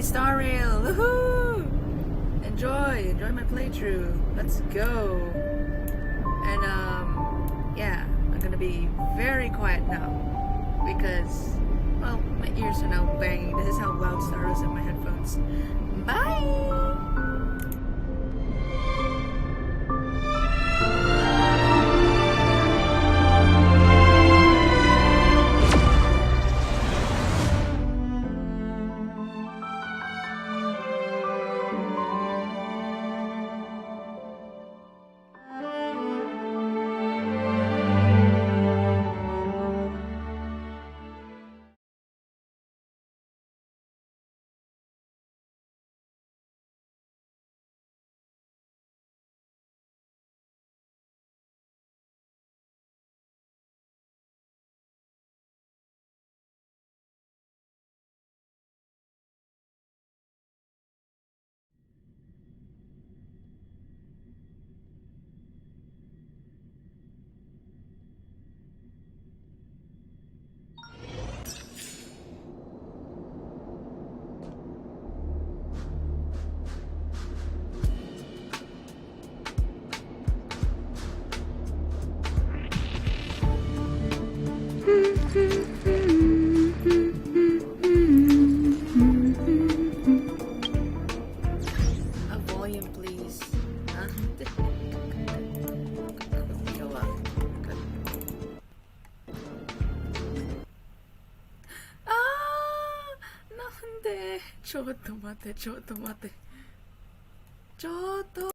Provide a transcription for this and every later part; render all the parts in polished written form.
Starrail. Woohoo! Enjoy my playthrough. Let's go. And yeah, I'm gonna be very quiet now because, well, my ears are now banging. This is how loud Star is in my headphones. Bye.ちょっと待ってちょっと待ってちょっと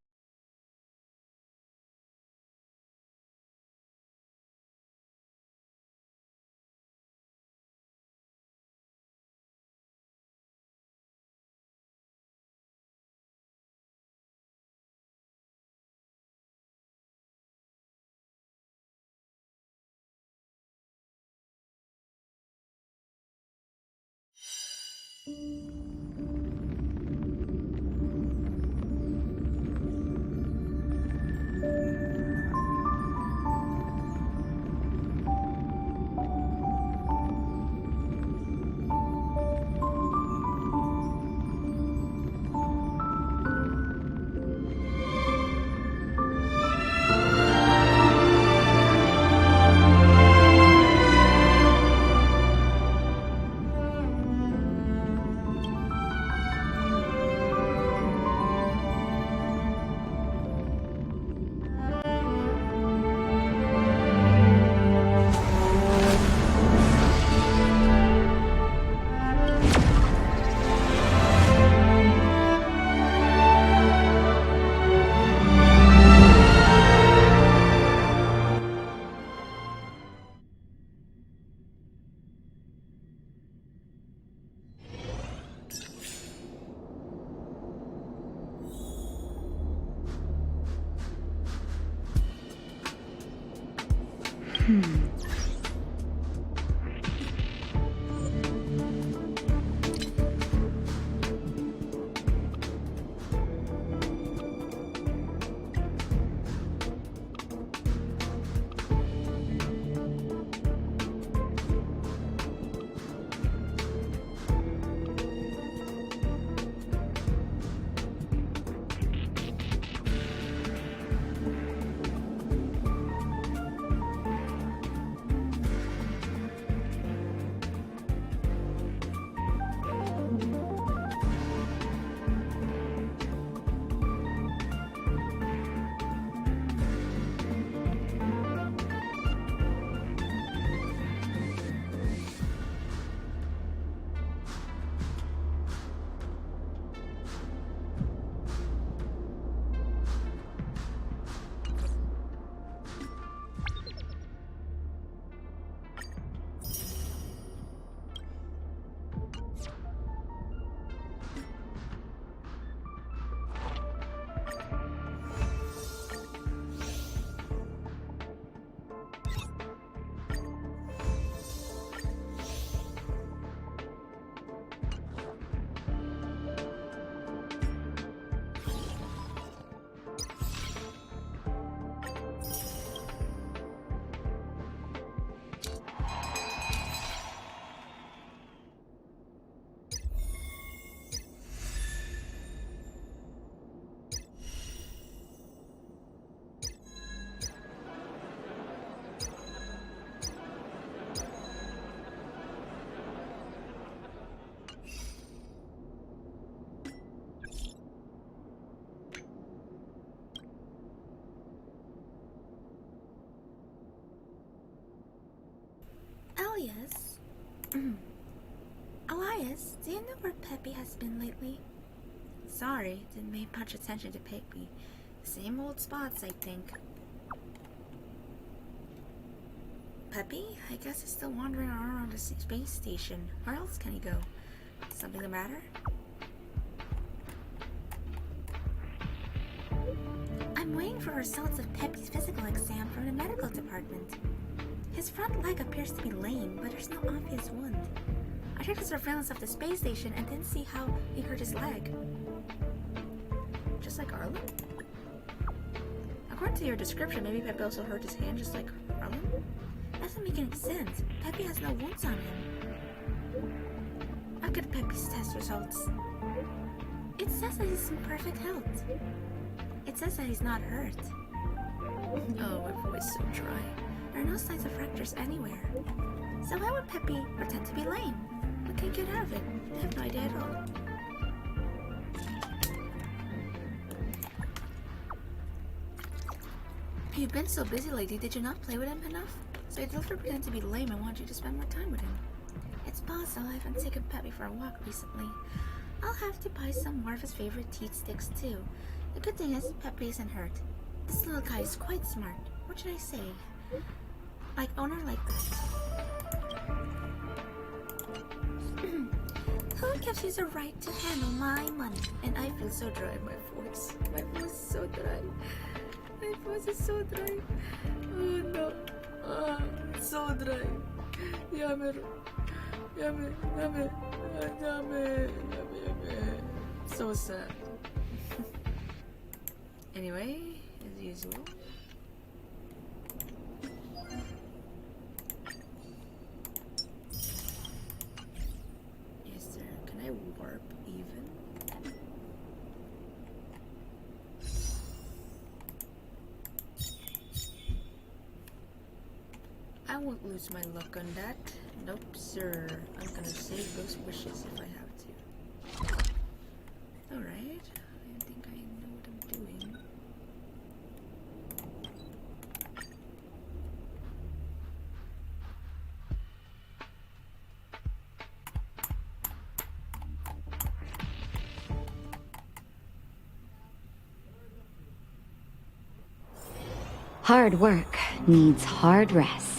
Elias? Elias, do you know where Peppy has been lately? Sorry, didn't pay much attention to Peppy. Same old spots, I think. Peppy? I guess he's still wandering around the space station. Where else can he go? Something the matter? I'm waiting for results of Peppy's physical exam from the medical department. His front leg appears to be lame, but there's no obvious wound. I checked the surveillance of the space station and didn't see how he hurt his leg. Just like Arlen? According to your description, maybe Peppy also hurt his hand just like Arlen? Doesn't make any sense. Peppy has no wounds on him. Look at Peppy's test results. It says that he's in perfect health. It says that he's not hurt. Oh, my voice is so dry. There are no signs of fractures anywhere. So why would Peppy pretend to be lame? We can't get out of it. I have no idea at all. You've been so busy lately, did you not play with him enough? So he deliberately pretend to be lame and want you to spend more time with him. It's possible I haven't taken Peppy for a walk recently. I'll have to buy some more of his favorite teeth sticks too. The good thing is, Peppy isn't hurt. This little guy is quite smart. What should I say? Like owner like that. Who gives you the right to handle my money? And I feel so dry in my voice. My voice is so dry. My voice is so dry. Oh no. It's so dry. Yummy. Yummy. Yummy. Yummy. Yummy. So sad. Anyway, as usual. Yes, sir. Can I warp even? I won't lose my luck on that. Nope, sir. I'm gonna save those wishes if I have to. Alright. I think I know what I'm doing. Hard work needs hard rest.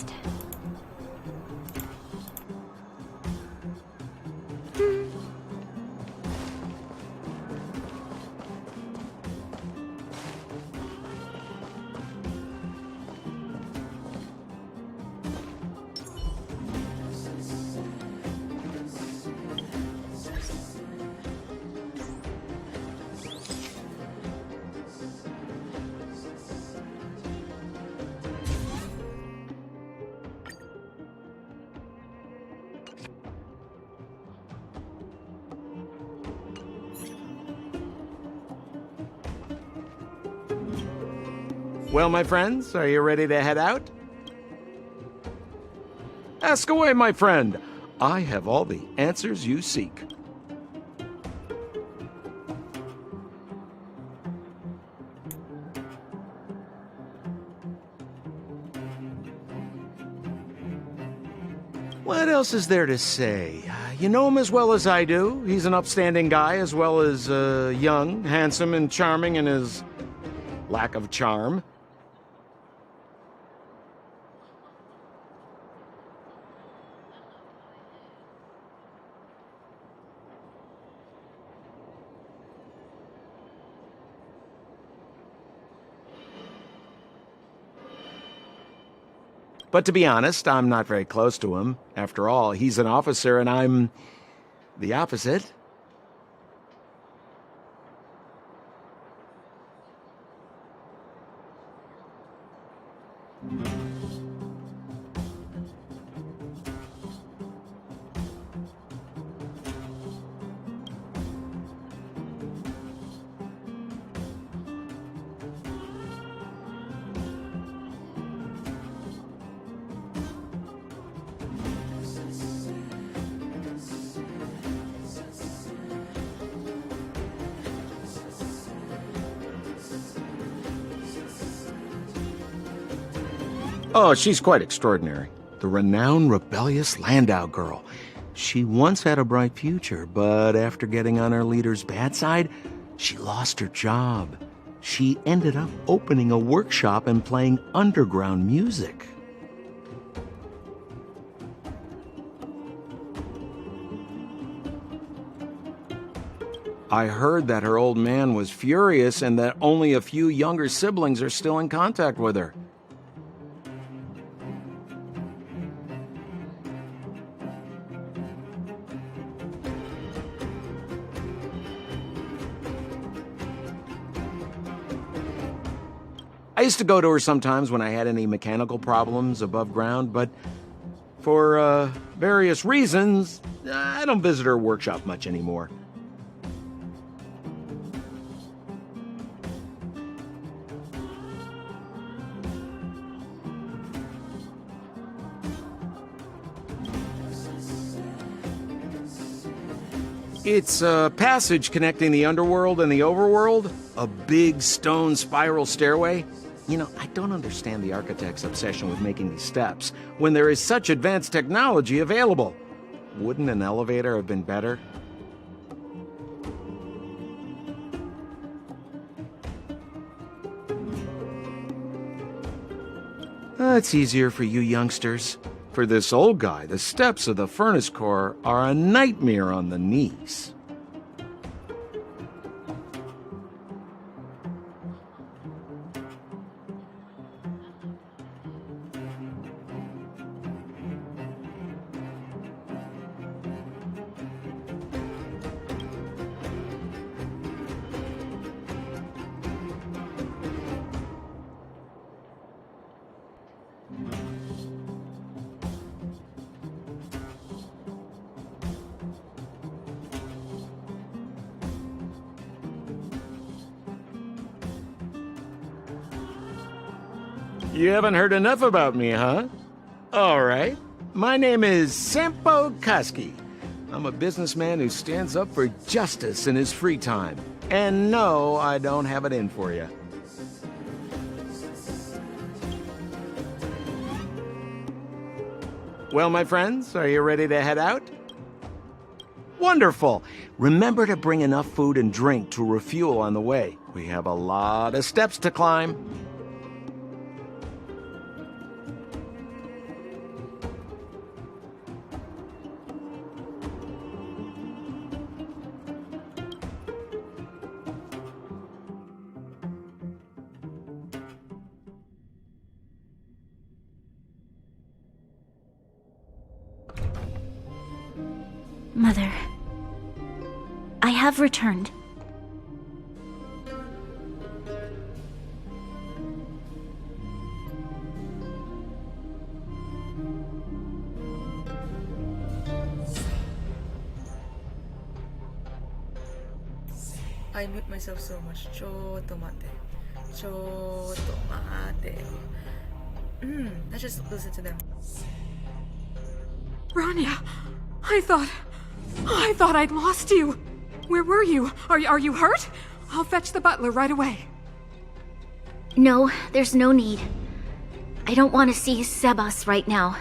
Well, my friends, are you ready to head out? Ask away, my friend. I have all the answers you seek. What else is there to say? You know him as well as I do. He's an upstanding guy, as well as young, handsome, and charming in his lack of charm. But to be honest, I'm not very close to him. After all, he's an officer and I'm the opposite. Oh, she's quite extraordinary. the renowned rebellious Landau girl. She once had a bright future, but after getting on her leader's bad side, she lost her job. She ended up opening a workshop and playing underground music. I heard that her old man was furious and that only a few younger siblings are still in contact with her. I used to go to her sometimes when I had any mechanical problems above ground, but for various reasons, I don't visit her workshop much anymore. It's a passage connecting the underworld and the overworld, a big stone spiral stairway. You know, I don't understand the architect's obsession with making these steps when there is such advanced technology available. Wouldn't an elevator have been better? It's easier for you youngsters. For this old guy, the steps of the furnace core are a nightmare on the knees. You haven't heard enough about me, huh? All right. My name is Sampo Koski. I'm a businessman who stands up for justice in his free time. And no, I don't have it in for you. Well, my friends, are you ready to head out? Wonderful. Remember to bring enough food and drink to refuel on the way. We have a lot of steps to climb. Mother, I have returned. I mute myself so much. Chotto mate. Chotto mate. Let's just listen to them. Rania, I thought I'd lost you. Where were you? Are you hurt? I'll fetch the butler right away. No, there's no need. I don't want to see Sebas right now.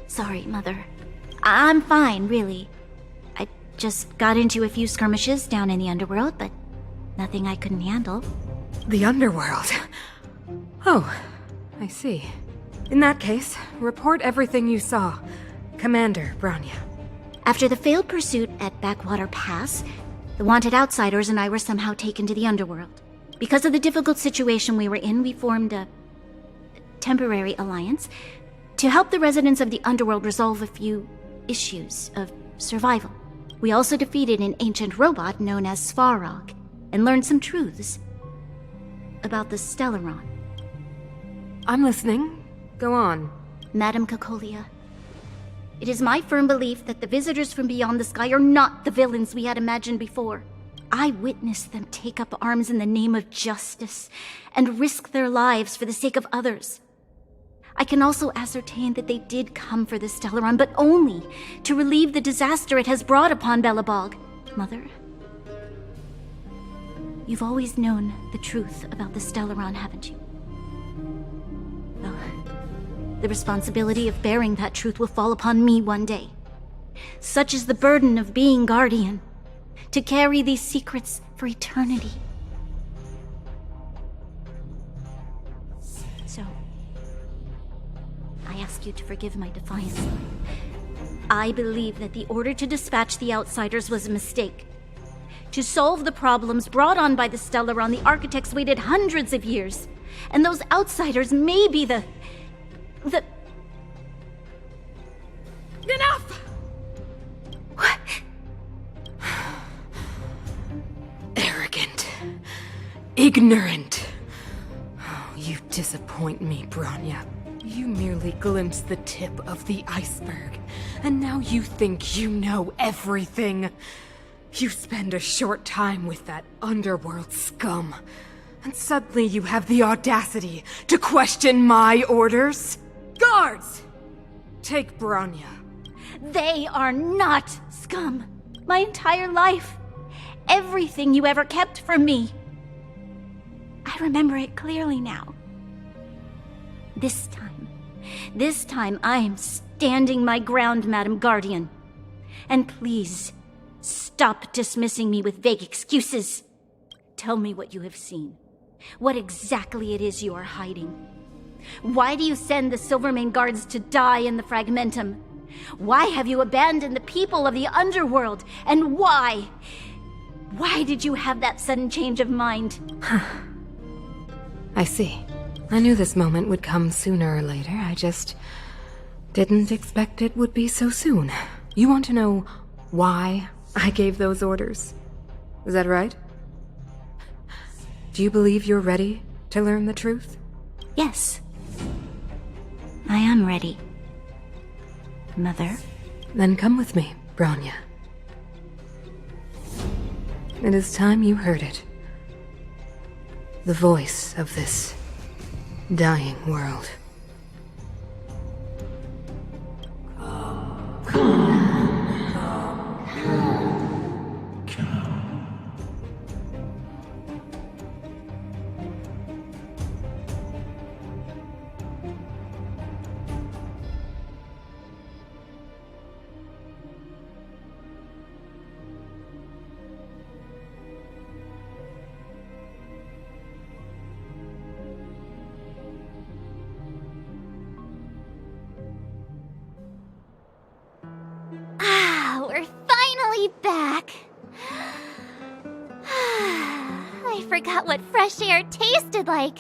Sorry, Mother. I'm fine, really. I just got into a few skirmishes down in the underworld, but nothing I couldn't handle. The underworld? Oh, I see. In that case, report everything you saw. Commander Branya. After the failed pursuit at Backwater Pass, the wanted outsiders and I were somehow taken to the underworld. Because of the difficult situation we were in, we formed a temporary alliance to help the residents of the underworld resolve a few issues of survival. We also defeated an ancient robot known as Svarog and learned some truths about the Stellaron. I'm listening. Go on. Madam Kokolia, it is my firm belief that the visitors from beyond the sky are not the villains we had imagined before. I witnessed them take up arms in the name of justice and risk their lives for the sake of others. I can also ascertain that they did come for the Stellaron, but only to relieve the disaster it has brought upon Belobog. Mother, you've always known the truth about the Stellaron, haven't you? Well, The responsibility of bearing that truth will fall upon me one day. Such is the burden of being guardian, to carry these secrets for eternity. So, I ask you to forgive my defiance. I believe that the order to dispatch the outsiders was a mistake. To solve the problems brought on by the Stellaron, the architects waited hundreds of years. And those outsiders may be the... Enough! What? Arrogant. Ignorant. Oh, you disappoint me, Bronya. You merely glimpsed the tip of the iceberg, and now you think you know everything. You spend a short time with that underworld scum, and suddenly you have the audacity to question my orders? Guards! Take Bronya. They are not scum. My entire life. Everything you ever kept from me. I remember it clearly now. This time I am standing my ground, Madam Guardian. And please, stop dismissing me with vague excuses. Tell me what you have seen. What exactly it is you are hiding. Why do you send the Silvermane guards to die in the Fragmentum? Why have you abandoned the people of the underworld? And why? Why did you have that sudden change of mind? I see. I knew this moment would come sooner or later. I just didn't expect it would be so soon. You want to know why I gave those orders? Is that right? Do you believe you're ready to learn the truth? Yes. I am ready. Mother? Then come with me, Bronya. It is time you heard it. The voice of this dying world. We're finally back. I forgot what fresh air tasted like.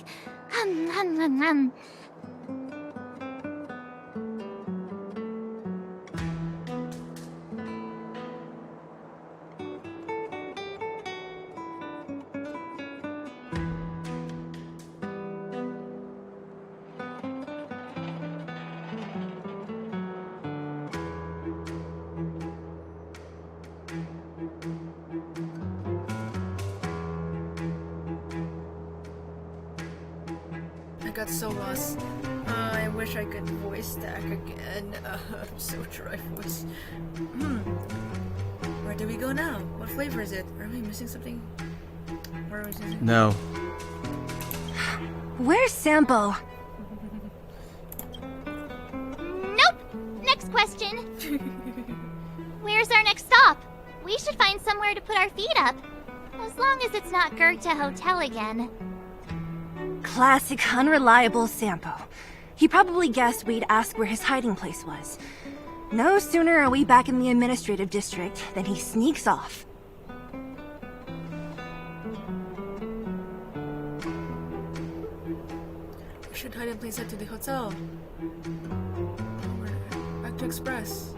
I got so lost. I wish I could voice stack again. I'm so dry voice. Where do we go now? What flavor is it? Are we missing something? Where are we missing? No. Where's Sampo? Nope! Next question. Where's our next stop? We should find somewhere to put our feet up. As long as it's not Goethe Hotel again. Classic unreliable Sampo. He probably guessed we'd ask where his hiding place was. No sooner are we back in the administrative district than he sneaks off. We should hide in plain sight to the hotel. Back to Express.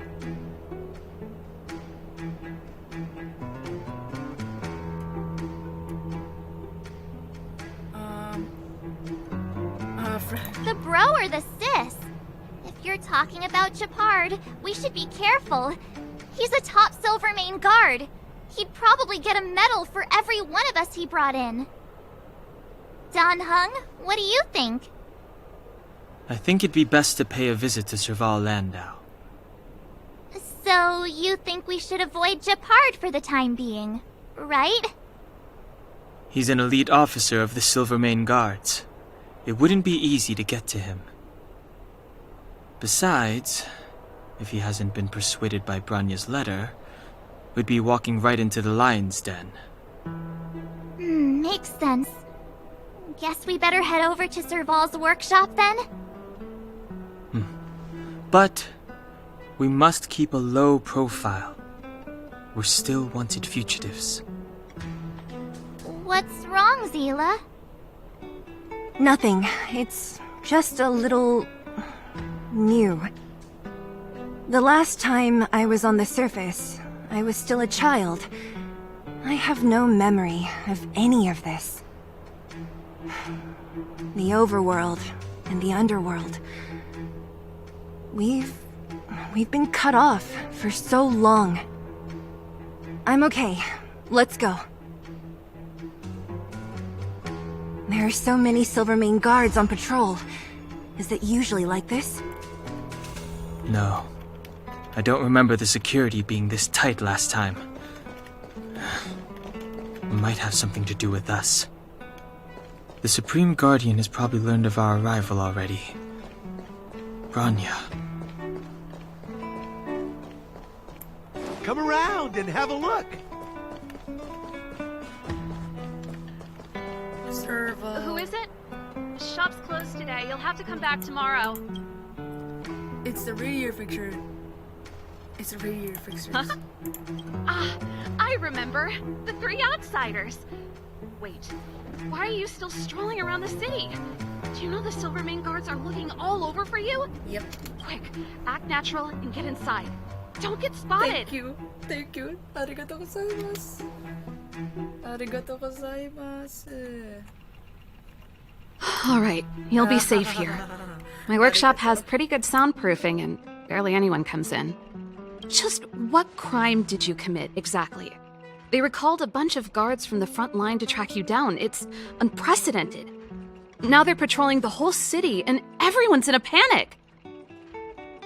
The bro or the sis? If you're talking about Chapard, we should be careful. He's a top Silvermane guard. He'd probably get a medal for every one of us he brought in. Don Hung, what do you think? I think it'd be best to pay a visit to Serval Landau. So, you think we should avoid Chapard for the time being, right? He's an elite officer of the Silvermane Guards. It wouldn't be easy to get to him. Besides, if he hasn't been persuaded by Branya's letter, we'd be walking right into the lion's den. Makes sense. Guess we better head over to Serval's workshop then? But we must keep a low profile. We're still wanted fugitives. What's wrong, Zila? Nothing. It's just a little... new. The last time I was on the surface, I was still a child. I have no memory of any of this. The overworld and the underworld. We've been cut off for so long. I'm okay. Let's go. There are so many Silvermane guards on patrol. Is it usually like this? No. I don't remember the security being this tight last time. It might have something to do with us. The Supreme Guardian has probably learned of our arrival already. Branya. Come around and have a look. Serval. Who is it? Shop's closed today. You'll have to come back tomorrow. It's the rear fixture. It's the rear fixtures. Ah, I remember. The three outsiders. Wait, why are you still strolling around the city? Do you know the Silvermane guards are looking all over for you? Yep. Quick, act natural and get inside. Don't get spotted. Thank you. Thank you. Arigato gozaimasu. Arigato gozaimasu. All right, you'll be safe here. My workshop has pretty good soundproofing and barely anyone comes in. Just what crime did you commit exactly? They recalled a bunch of guards from the front line to track you down. It's unprecedented. Now they're patrolling the whole city and everyone's in a panic.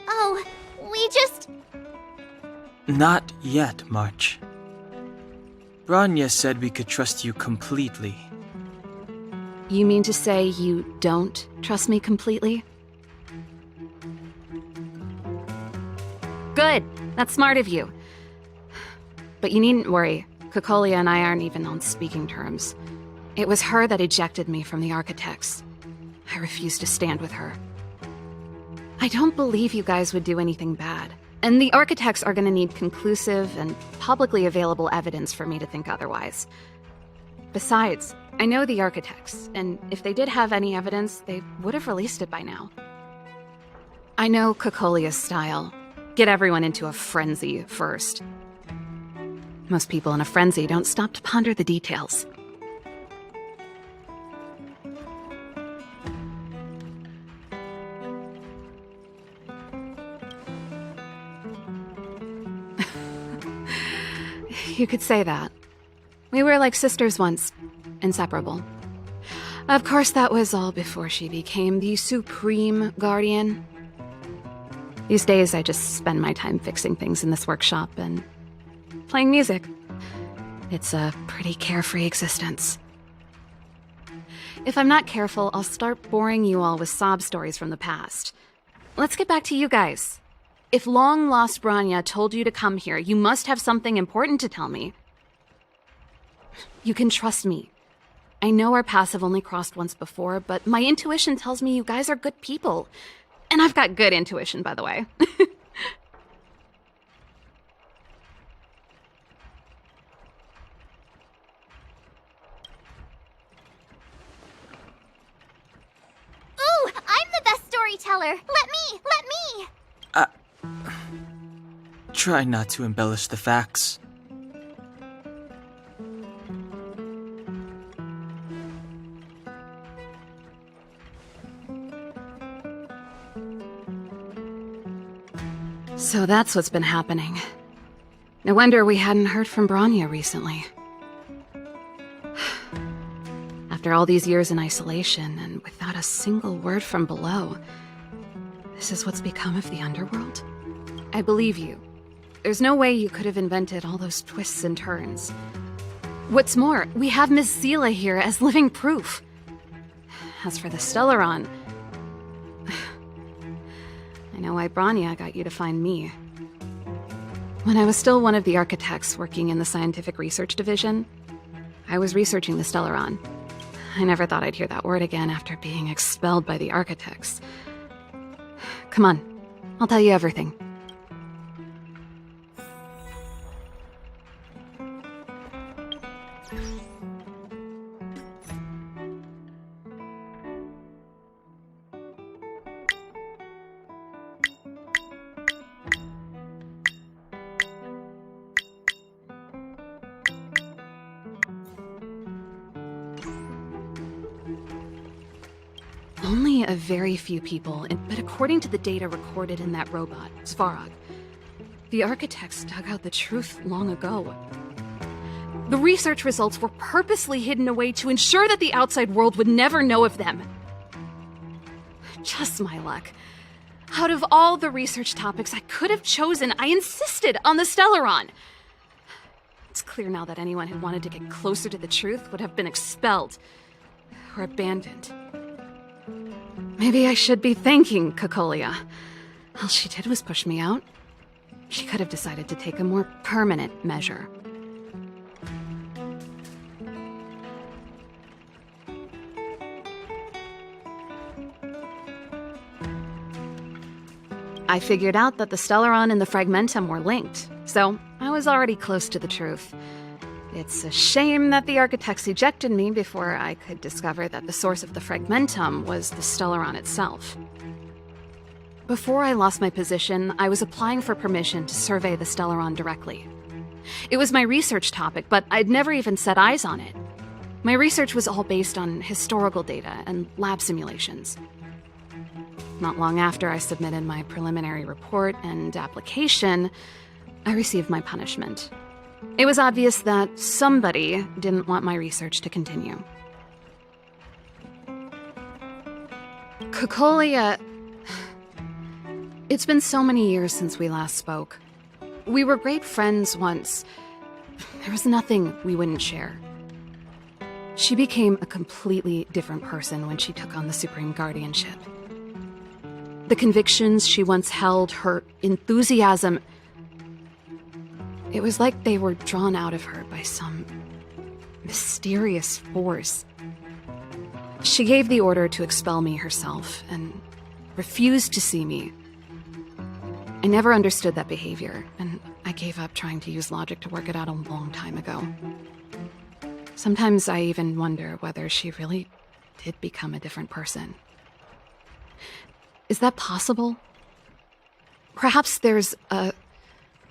Oh, we just... Not yet, March. Branya said we could trust you completely. You mean to say you don't trust me completely? Good. That's smart of you. But you needn't worry. Kokolia and I aren't even on speaking terms. It was her that ejected me from the Architects. I refused to stand with her. I don't believe you guys would do anything bad. And the Architects are gonna need conclusive and publicly available evidence for me to think otherwise. Besides, I know the Architects, and if they did have any evidence, they would have released it by now. I know Kokolia's style. Get everyone into a frenzy first. Most people in a frenzy don't stop to ponder the details. You could say that. We were like sisters once, inseparable. Of course, that was all before she became the Supreme Guardian. These days, I just spend my time fixing things in this workshop and playing music. It's a pretty carefree existence. If I'm not careful, I'll start boring you all with sob stories from the past. Let's get back to you guys. If long-lost Branya told you to come here, you must have something important to tell me. You can trust me. I know our paths have only crossed once before, but my intuition tells me you guys are good people. And I've got good intuition, by the way. Ooh, I'm the best storyteller! Let me! Try not to embellish the facts. So that's what's been happening. No wonder we hadn't heard from Branya recently. After all these years in isolation and without a single word from below, this is what's become of the underworld? I believe you. There's no way you could have invented all those twists and turns. What's more, we have Miss Zila here as living proof. As for the Stellaron, I know why Bronya got you to find me. When I was still one of the architects working in the scientific research division, I was researching the Stellaron. I never thought I'd hear that word again after being expelled by the architects. Come on, I'll tell you everything. Only a very few people, but according to the data recorded in that robot, Svarog, the architects dug out the truth long ago. The research results were purposely hidden away to ensure that the outside world would never know of them. Just my luck. Out of all the research topics I could have chosen, I insisted on the Stellaron. It's clear now that anyone who wanted to get closer to the truth would have been expelled or abandoned. Maybe I should be thanking Kokolia. All she did was push me out. She could have decided to take a more permanent measure. I figured out that the Stellaron and the Fragmentum were linked, so I was already close to the truth. It's a shame that the architects ejected me before I could discover that the source of the Fragmentum was the Stellaron itself. Before I lost my position, I was applying for permission to survey the Stellaron directly. It was my research topic, but I'd never even set eyes on it. My research was all based on historical data and lab simulations. Not long after I submitted my preliminary report and application, I received my punishment. It was obvious that somebody didn't want my research to continue. Kokolia... It's been so many years since we last spoke. We were great friends once. There was nothing we wouldn't share. She became a completely different person when she took on the Supreme Guardianship. The convictions she once held, her enthusiasm... It was like they were drawn out of her by some mysterious force. She gave the order to expel me herself and refused to see me. I never understood that behavior, and I gave up trying to use logic to work it out a long time ago. Sometimes I even wonder whether she really did become a different person. Is that possible? Perhaps there's a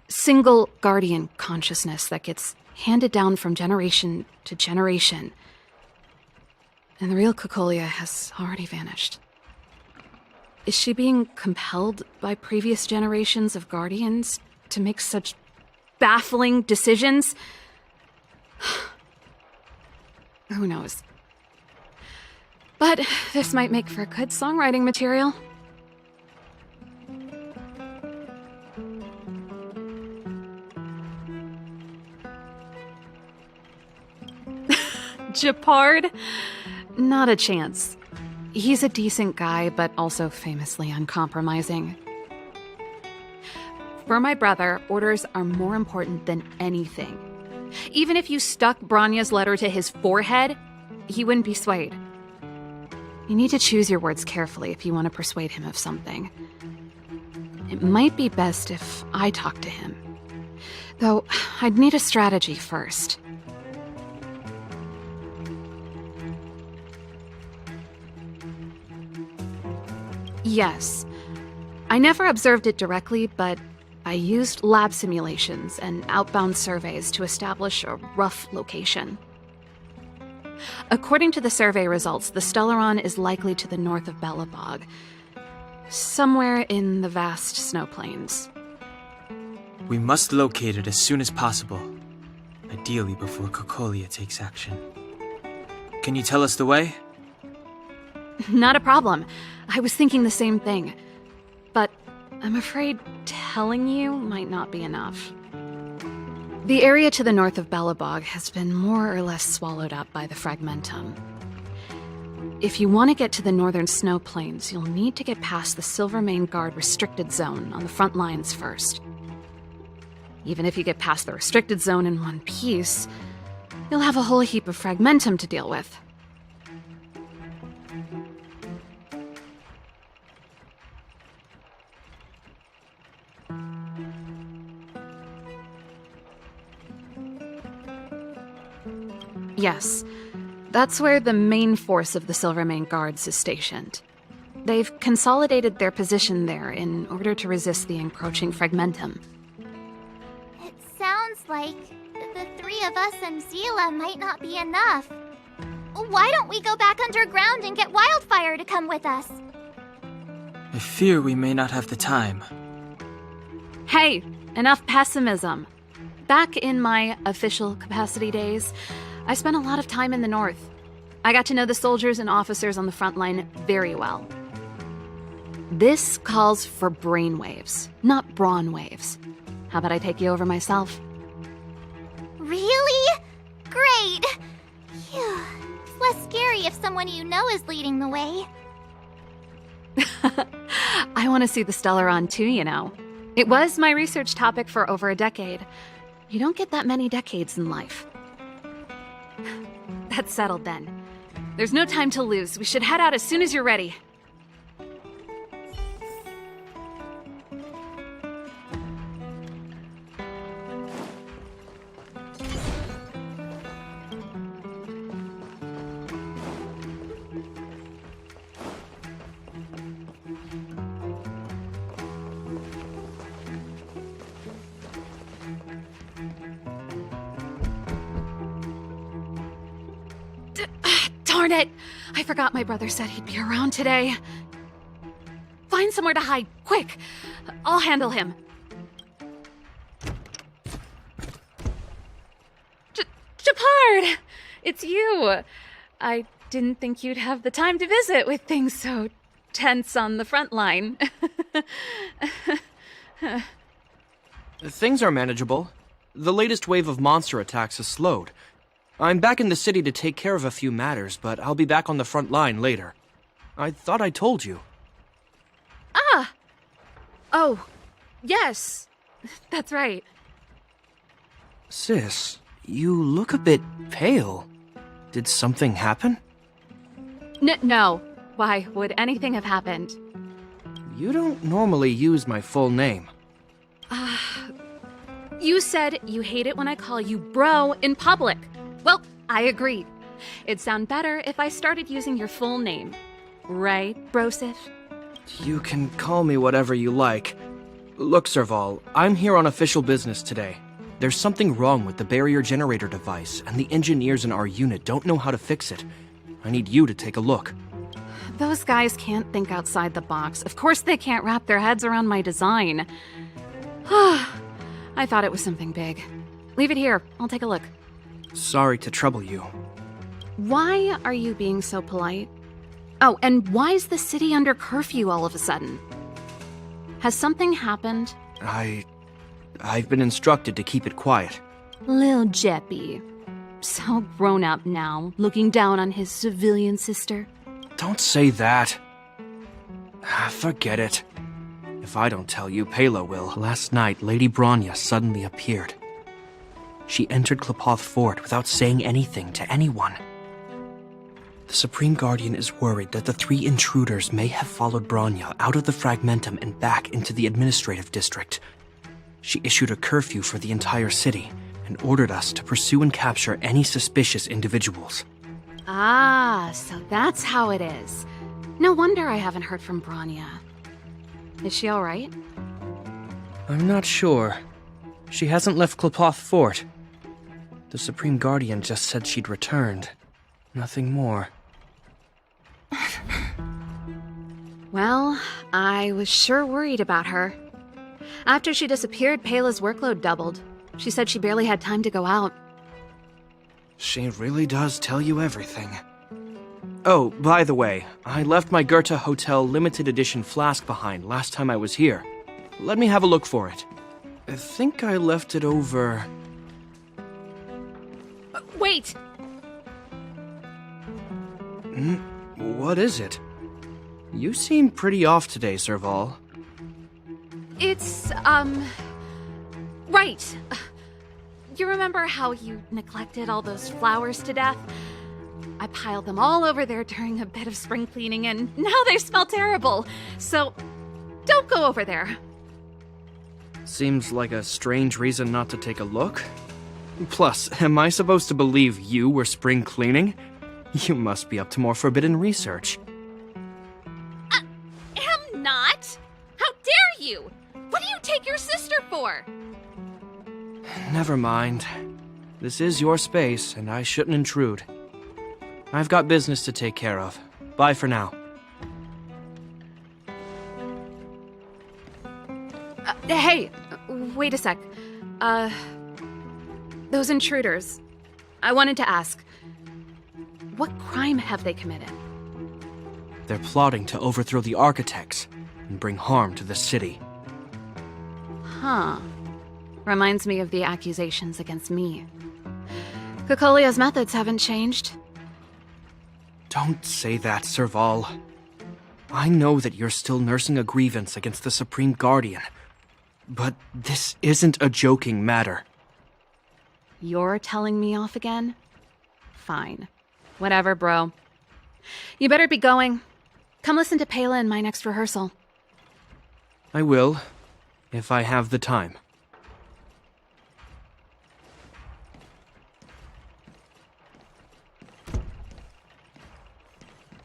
single guardian consciousness that gets handed down from generation to generation, and the real Kokolia has already vanished. Is she being compelled by previous generations of guardians to make such baffling decisions? Who knows? But this might make for good songwriting material. Japard? Not a chance. He's a decent guy, but also famously uncompromising. For my brother, orders are more important than anything. Even if you stuck Bronya's letter to his forehead, he wouldn't be swayed. You need to choose your words carefully if you want to persuade him of something. It might be best if I talk to him. Though, I'd need a strategy first. Yes. I never observed it directly, but I used lab simulations and outbound surveys to establish a rough location. According to the survey results, the Stellaron is likely to the north of Belobog, somewhere in the vast snow plains. We must locate it as soon as possible, ideally before Kokolia takes action. Can you tell us the way? Not a problem. I was thinking the same thing. But I'm afraid telling you might not be enough. The area to the north of Belobog has been more or less swallowed up by the Fragmentum. If you want to get to the northern snow plains, you'll need to get past the Silvermane Guard restricted zone on the front lines first. Even if you get past the restricted zone in one piece, you'll have a whole heap of fragmentum to deal with. Yes, that's where the main force of the Silvermane Guards is stationed. They've consolidated their position there in order to resist the encroaching fragmentum. It sounds like the three of us and Zila might not be enough. Why don't we go back underground and get Wildfire to come with us? I fear we may not have the time. Hey, enough pessimism. Back in my official capacity days, I spent a lot of time in the north. I got to know the soldiers and officers on the front line very well. This calls for brainwaves, not brawn waves. How about I take you over myself? Really? Great! Phew. It's less scary if someone you know is leading the way. I want to see the Stellaron too, you know. It was my research topic for over a decade. You don't get that many decades in life. That's settled then. There's no time to lose. We should head out as soon as you're ready. Darn it! I forgot my brother said he'd be around today. Find somewhere to hide, quick! I'll handle him. Japard! It's you! I didn't think you'd have the time to visit with things so tense on the front line. Things are manageable. The latest wave of monster attacks has slowed. I'm back in the city to take care of a few matters, but I'll be back on the front line later. I thought I told you. Ah! Oh, yes. That's right. Sis, you look a bit pale. Did something happen? No. Why would anything have happened? You don't normally use my full name. You said you hate it when I call you bro in public. Well, I agree. It'd sound better if I started using your full name. Right, Brosif? You can call me whatever you like. Look, Serval, I'm here on official business today. There's something wrong with the barrier generator device, and the engineers in our unit don't know how to fix it. I need you to take a look. Those guys can't think outside the box. Of course they can't wrap their heads around my design. I thought it was something big. Leave it here. I'll take a look. Sorry to trouble you. Why are you being so polite? Oh, and why is the city under curfew all of a sudden? Has something happened? I've been instructed to keep it quiet. Lil Jeppy. So grown up now, looking down on his civilian sister. Don't say that. Forget it. If I don't tell you, Pela will. Last night, Lady Bronya suddenly appeared. She entered Klepoth Fort without saying anything to anyone. The Supreme Guardian is worried that the 3 intruders may have followed Bronya out of the Fragmentum and back into the administrative district. She issued a curfew for the entire city and ordered us to pursue and capture any suspicious individuals. Ah, so that's how it is. No wonder I haven't heard from Bronya. Is she all right? I'm not sure. She hasn't left Klepoth Fort. The Supreme Guardian just said she'd returned. Nothing more. Well, I was sure worried about her. After she disappeared, Pela's workload doubled. She said she barely had time to go out. She really does tell you everything. Oh, by the way, I left my Goethe Hotel limited edition flask behind last time I was here. Let me have a look for it. I think I left it over... Wait! What is it? You seem pretty off today, Serval. It's, right. You remember how you neglected all those flowers to death? I piled them all over there during a bit of spring cleaning, and now they smell terrible. So, don't go over there. Seems like a strange reason not to take a look. Plus, am I supposed to believe you were spring cleaning? You must be up to more forbidden research. Am not? How dare you? What do you take your sister for? Never mind. This is your space, and I shouldn't intrude. I've got business to take care of. Bye for now. Hey, wait a sec. Those intruders. I wanted to ask, what crime have they committed? They're plotting to overthrow the architects and bring harm to the city. Huh. Reminds me of the accusations against me. Kokolia's methods haven't changed. Don't say that, Serval. I know that you're still nursing a grievance against the Supreme Guardian, but this isn't a joking matter. You're telling me off again? Fine. Whatever, bro. You better be going. Come listen to Pela in my next rehearsal. I will, if I have the time.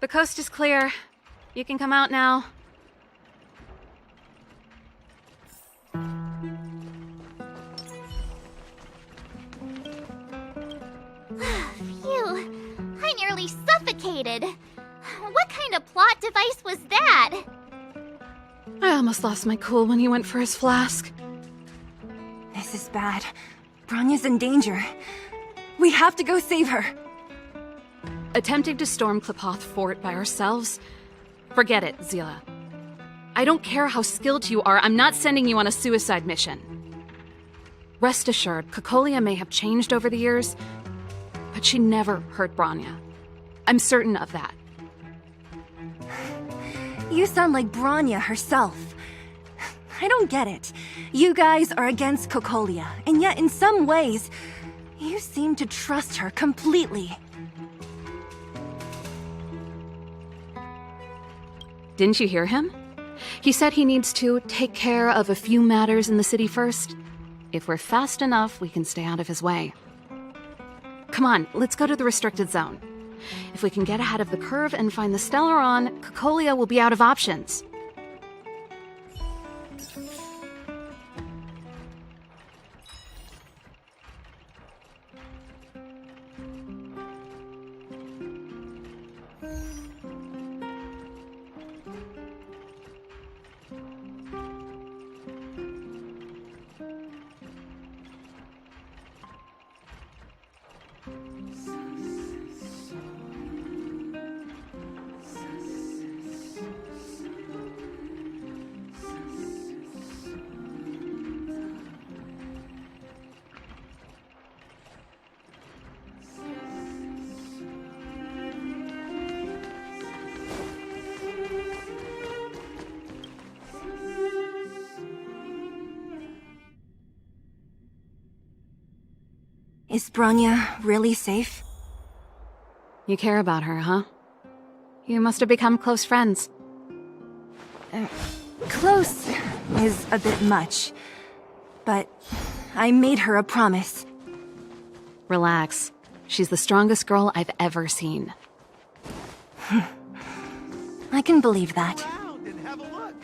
The coast is clear. You can come out now. Phew. I nearly suffocated. What kind of plot device was that? I almost lost my cool when he went for his flask. This is bad. Bronya's in danger. We have to go save her. Attempting to storm Klipoth Fort by ourselves? Forget it, Zila. I don't care how skilled you are, I'm not sending you on a suicide mission. Rest assured, Kokolia may have changed over the years, but she never hurt Bronya. I'm certain of that. You sound like Bronya herself. I don't get it. You guys are against Kokolia, and yet in some ways, you seem to trust her completely. Didn't you hear him? He said he needs to take care of a few matters in the city first. If we're fast enough, we can stay out of his way. Come on, let's go to the restricted zone. If we can get ahead of the curve and find the Stellaron, Kokolia will be out of options. Is Bronya really safe? You care about her, huh? You must have become close friends. Close is a bit much, but I made her a promise. Relax. She's the strongest girl I've ever seen. I can believe that. Around and have a look.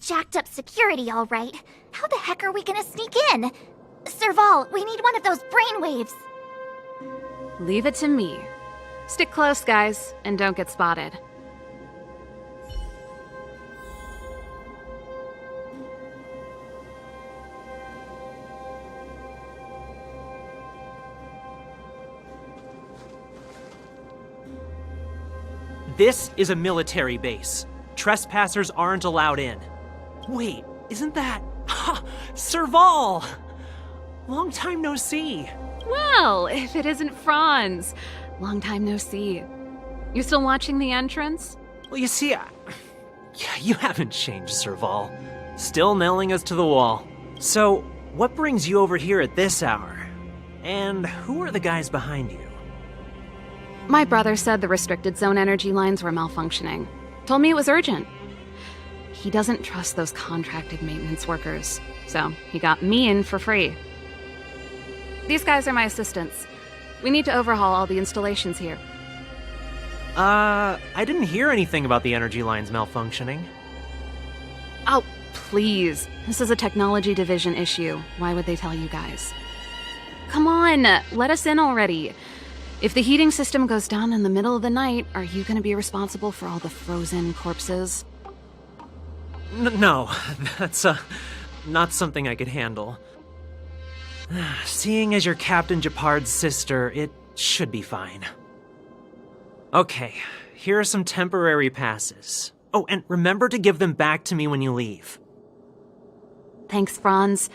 jacked up security, all right. How the heck are we gonna sneak in? Serval, we need one of those brainwaves. Leave it to me. Stick close, guys, and don't get spotted. This is a military base. Trespassers aren't allowed in. Wait, isn't that... Ha! Serval! Long time no see. Well, if it isn't Franz. Long time no see. You still watching the entrance? Well, you see, you haven't changed, Serval. Still nailing us to the wall. So, what brings you over here at this hour? And who are the guys behind you? My brother said the restricted zone energy lines were malfunctioning. Told me it was urgent. He doesn't trust those contracted maintenance workers, so he got me in for free. These guys are my assistants. We need to overhaul all the installations here. I didn't hear anything about the energy lines malfunctioning. Oh, please. This is a technology division issue. Why would they tell you guys? Come on, let us in already. If the heating system goes down in the middle of the night, are you going to be responsible for all the frozen corpses? No, that's not something I could handle. Seeing as you're Captain Japard's sister, it should be fine. Okay, here are some temporary passes. Oh, and remember to give them back to me when you leave. Thanks, Franz.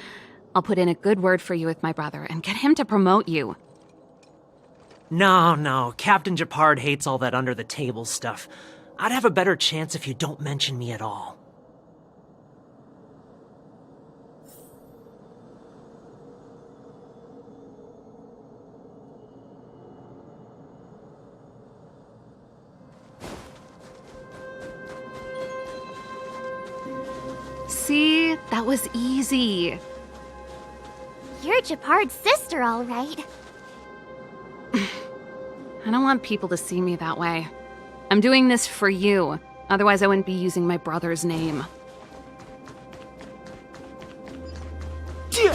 I'll put in a good word for you with my brother and get him to promote you. No, Captain Japard hates all that under-the-table stuff. I'd have a better chance if you don't mention me at all. See? That was easy. You're Japard's sister, all right. I don't want people to see me that way. I'm doing this for you. Otherwise, I wouldn't be using my brother's name. Do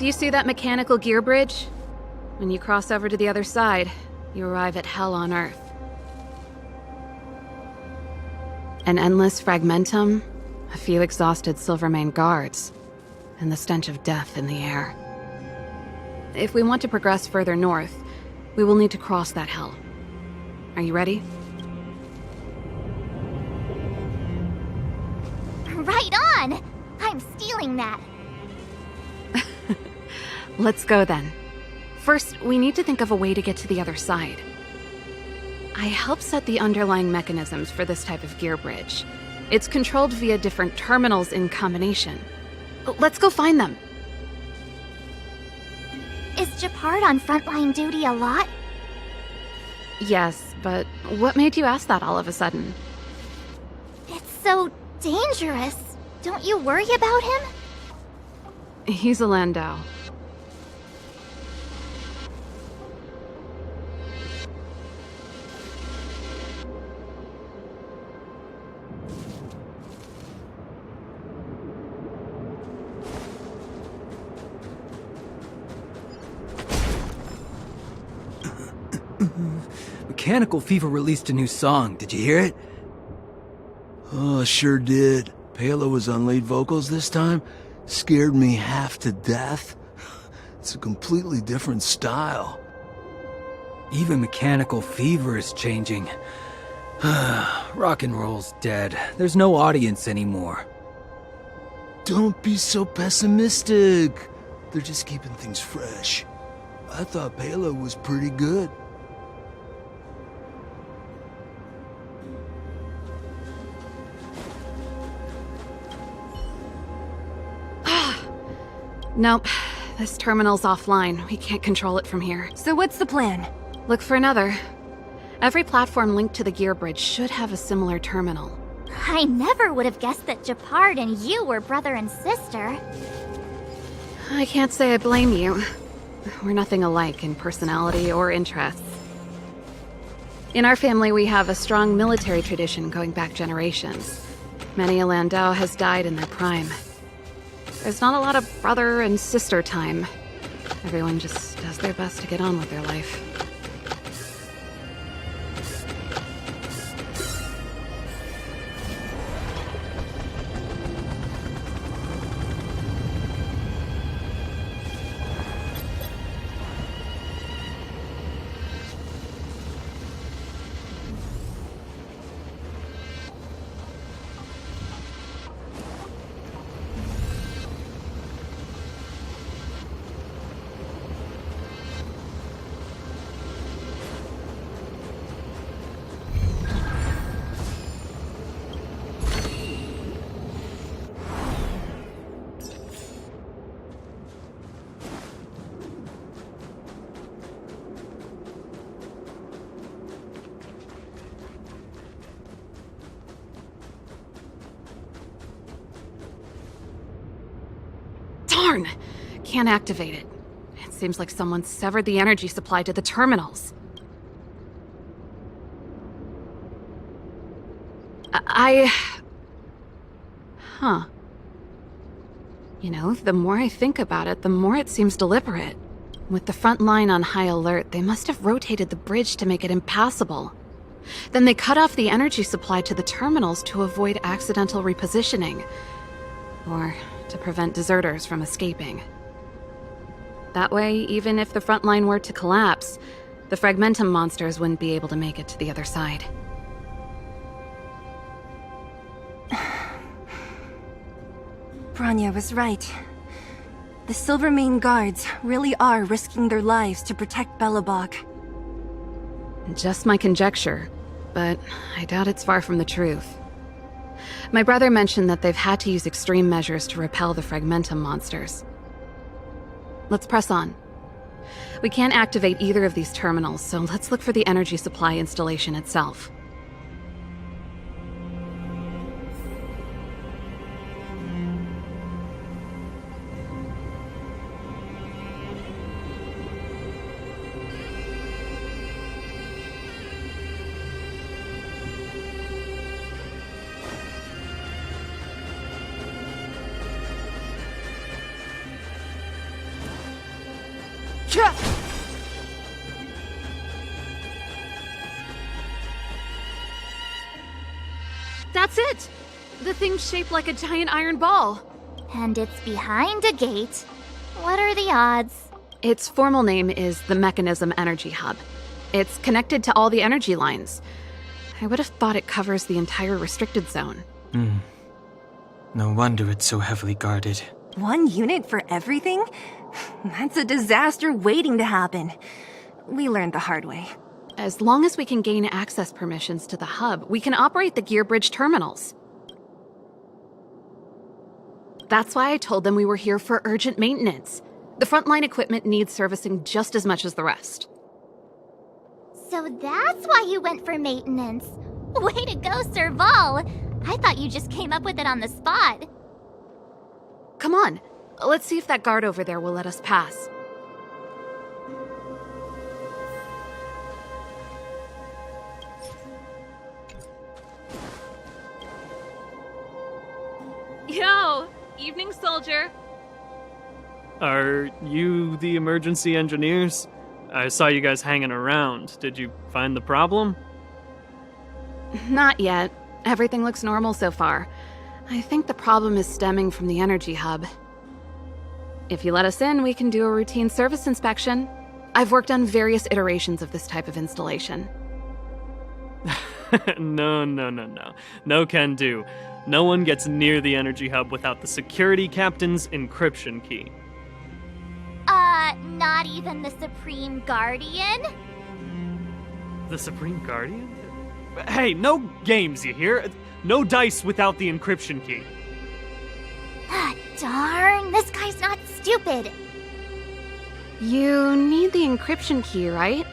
you see that mechanical gear bridge? When you cross over to the other side, you arrive at Hell on Earth. An endless fragmentum, a few exhausted Silvermane guards, and the stench of death in the air. If we want to progress further north, we will need to cross that hell. Are you ready? Right on! I'm stealing that. Let's go then. First, we need to think of a way to get to the other side. I helped set the underlying mechanisms for this type of gear bridge. It's controlled via different terminals in combination. Let's go find them. Is Japard on frontline duty a lot? Yes, but what made you ask that all of a sudden? It's so dangerous. Don't you worry about him? He's a Landau. Mechanical Fever released a new song. Did you hear it? Oh, sure did. Pela was on lead vocals this time. Scared me half to death. It's a completely different style. Even Mechanical Fever is changing. Rock and roll's dead. There's no audience anymore. Don't be so pessimistic. They're just keeping things fresh. I thought Pela was pretty good. Nope. This terminal's offline. We can't control it from here. So what's the plan? Look for another. Every platform linked to the gear bridge should have a similar terminal. I never would have guessed that Japard and you were brother and sister. I can't say I blame you. We're nothing alike in personality or interests. In our family, we have a strong military tradition going back generations. Many a Landau has died in their prime. There's not a lot of brother and sister time. Everyone just does their best to get on with their life. Darn! Can't activate it. It seems like someone severed the energy supply to the terminals. Huh. You know, the more I think about it, the more it seems deliberate. With the front line on high alert, they must have rotated the bridge to make it impassable. Then they cut off the energy supply to the terminals to avoid accidental repositioning. Or to prevent deserters from escaping. That way, even if the front line were to collapse, the Fragmentum monsters wouldn't be able to make it to the other side. Bronya was right. The Silvermane guards really are risking their lives to protect Belobog. Just my conjecture, but I doubt it's far from the truth. My brother mentioned that they've had to use extreme measures to repel the Fragmentum monsters. Let's press on. We can't activate either of these terminals, so let's look for the energy supply installation itself. That's it! The thing's shaped like a giant iron ball. And it's behind a gate. What are the odds? Its formal name is the Mechanism Energy Hub. It's connected to all the energy lines. I would have thought it covers the entire restricted zone. No wonder it's so heavily guarded. One unit for everything? That's a disaster waiting to happen. We learned the hard way. As long as we can gain access permissions to the hub, we can operate the gear bridge terminals. That's why I told them we were here for urgent maintenance. The frontline equipment needs servicing just as much as the rest. So that's why you went for maintenance. Way to go, Serval! I thought you just came up with it on the spot. Come on, let's see if that guard over there will let us pass. Yo! Evening, soldier. Are you the emergency engineers? I saw you guys hanging around. Did you find the problem? Not yet. Everything looks normal so far. I think the problem is stemming from the energy hub. If you let us in, we can do a routine service inspection. I've worked on various iterations of this type of installation. No. No can do. No one gets near the energy hub without the security captain's encryption key. Not even the Supreme Guardian? The Supreme Guardian? Hey, no games, you hear? No dice without the encryption key. Ah, darn, this guy's not stupid. You need the encryption key, right?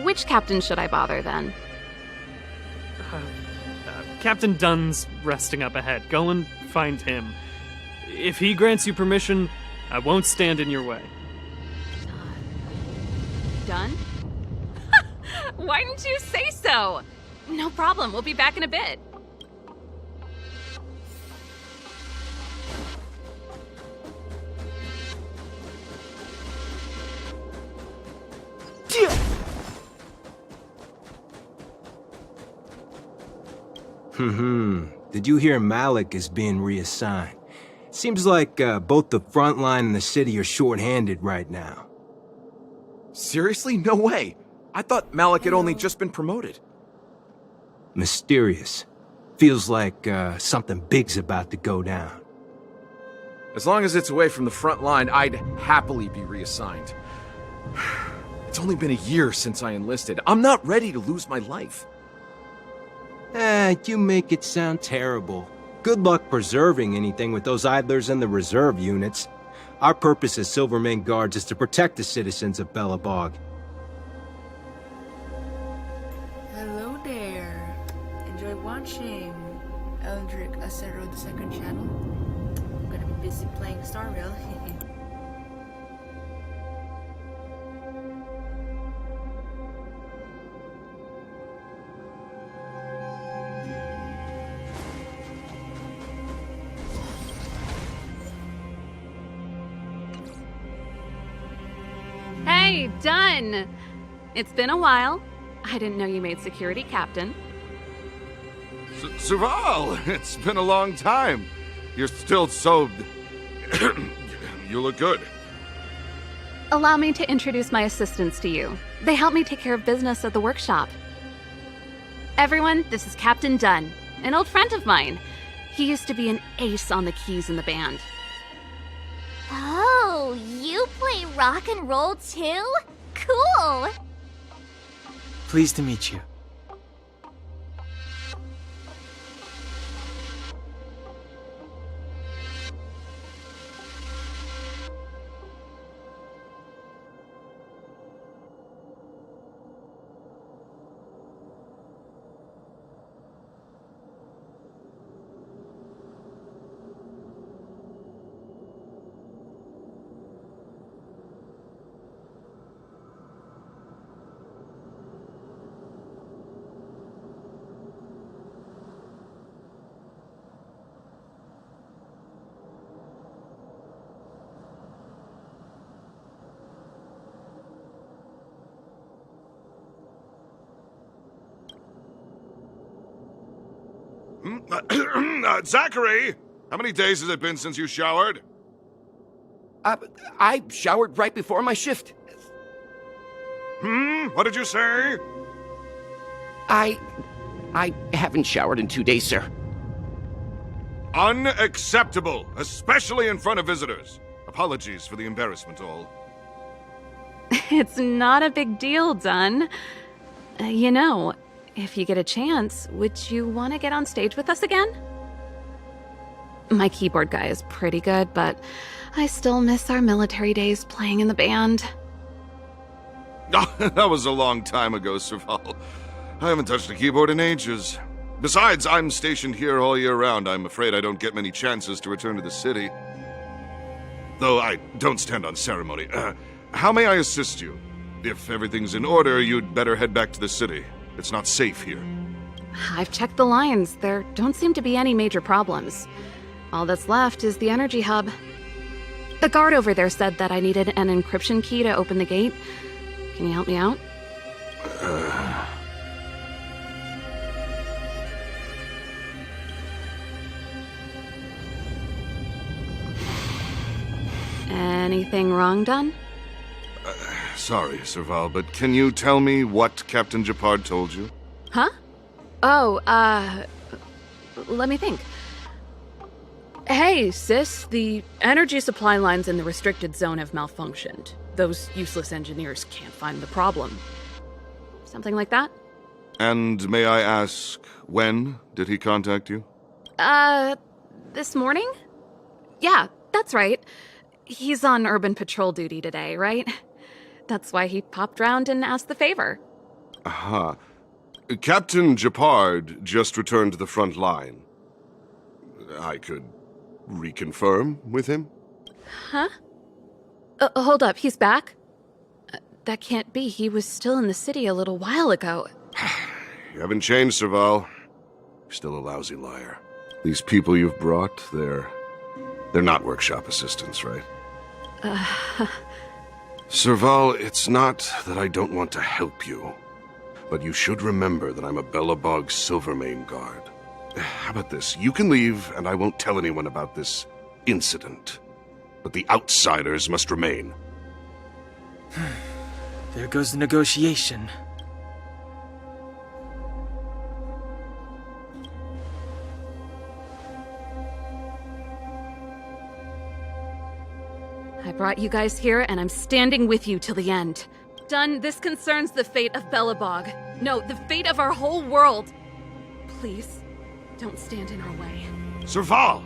Which captain should I bother, then? Captain Dunn's resting up ahead. Go and find him. If he grants you permission, I won't stand in your way. Dunn? Why didn't you say so? No problem, we'll be back in a bit. Did you hear Malik is being reassigned? Seems like both the front line and the city are short-handed right now. Seriously? No way. I thought Malik had only just been promoted. Mysterious. Feels like something big's about to go down. As long as it's away from the front line, I'd happily be reassigned. It's only been a year since I enlisted. I'm not ready to lose my life. You make it sound terrible. Good luck preserving anything with those idlers and the reserve units. Our purpose as Silvermane Guards is to protect the citizens of Belobog. Hello there. Enjoy watching Eldrick Acero the second channel. I'm gonna be busy playing Starrail. Hey, done! It's been a while. I didn't know you made security captain. Serval, it's been a long time. You're still so... You look good. Allow me to introduce my assistants to you. They help me take care of business at the workshop. Everyone, this is Captain Dunn, an old friend of mine. He used to be an ace on the keys in the band. Oh, you play rock and roll too? Cool! Pleased to meet you. Zachary! How many days has it been since you showered? I showered right before my shift. What did you say? I haven't showered in 2 days, sir. Unacceptable, especially in front of visitors. Apologies for the embarrassment, all. It's not a big deal, Dunn. You know, if you get a chance, would you want to get on stage with us again? My keyboard guy is pretty good, but I still miss our military days playing in the band. That was a long time ago, Serval. I haven't touched a keyboard in ages. Besides, I'm stationed here all year round. I'm afraid I don't get many chances to return to the city. Though I don't stand on ceremony. How may I assist you? If everything's in order, you'd better head back to the city. It's not safe here. I've checked the lines. There don't seem to be any major problems. All that's left is the energy hub. The guard over there said that I needed an encryption key to open the gate. Can you help me out? Anything wrong, Dunn? Sorry, Serval, but can you tell me what Captain Japard told you? Huh? Oh, let me think. Hey, sis, the energy supply lines in the restricted zone have malfunctioned. Those useless engineers can't find the problem. Something like that? And may I ask, when did he contact you? This morning? Yeah, that's right. He's on urban patrol duty today, right? That's why he popped round and asked the favor. Aha. Captain Japard just returned to the front line. I could reconfirm with him? Huh? Hold up, he's back? that can't be. He was still in the city a little while ago. You haven't changed, Serval. You're still a lousy liar. These people you've brought, they're not workshop assistants, right? Serval, it's not that I don't want to help you, but you should remember that I'm a Belobog Silvermane guard. How about this? You can leave, and I won't tell anyone about this incident. But the outsiders must remain. There goes the negotiation. I brought you guys here, and I'm standing with you till the end. Done, this concerns the fate of Belobog. No, the fate of our whole world. Please, don't stand in our way. Serval!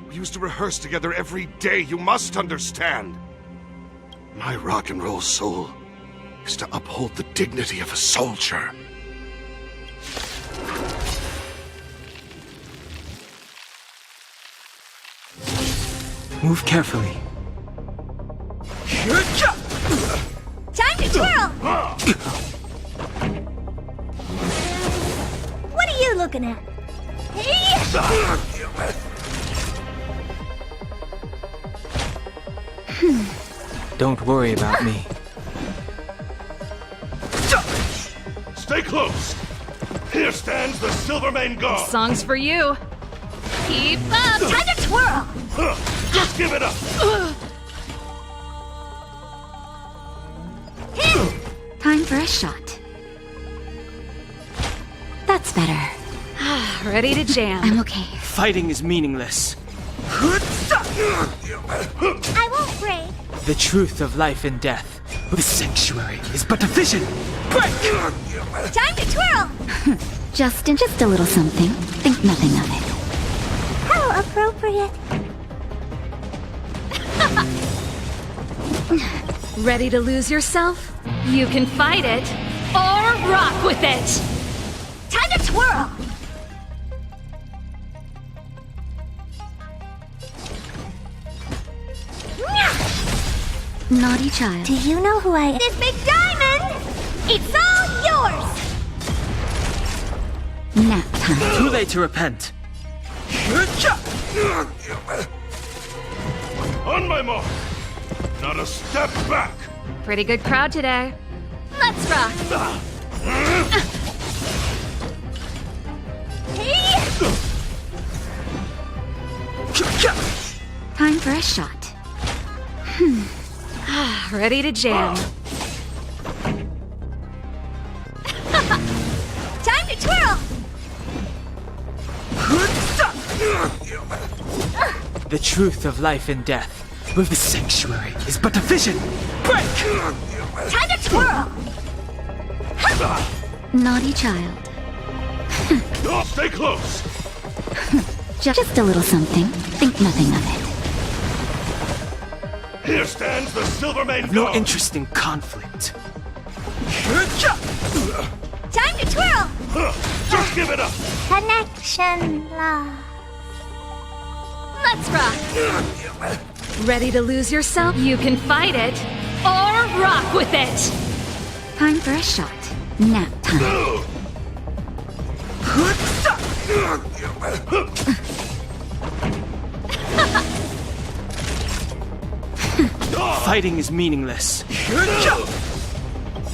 We used to rehearse together every day, you must understand. My rock and roll soul is to uphold the dignity of a soldier. Move carefully. Time to twirl! What are you looking at? Don't worry about me. Stay close! Here stands the Silvermane Guard! This song's for you. Keep up! Time to twirl! Just give it up! Time for a shot. That's better. Ready to jam. I'm okay. Fighting is meaningless. I won't break. The truth of life and death. The sanctuary is but a vision. Break! Time to twirl! Just a little something. Think nothing of it. How appropriate. Ready to lose yourself? You can fight it, or rock with it! Time to twirl! Naughty child. Do you know who I am? This big diamond! It's all yours! Nap time. Too late to repent. On my mark! Not a step back! Pretty good crowd today. Let's rock! Time for a shot. Ready to jam. Time to twirl! The truth of life and death. With the sanctuary is but a vision. Break! Time to twirl! Naughty child. Stay close! Just a little something. Think nothing of it. Here stands the Silvermane Guard! No interest in conflict. Time to twirl! Just give it up! Connection lost. Let's rock! Ready to lose yourself? You can fight it, or rock with it! Time for a shot. Nap time. Fighting is meaningless.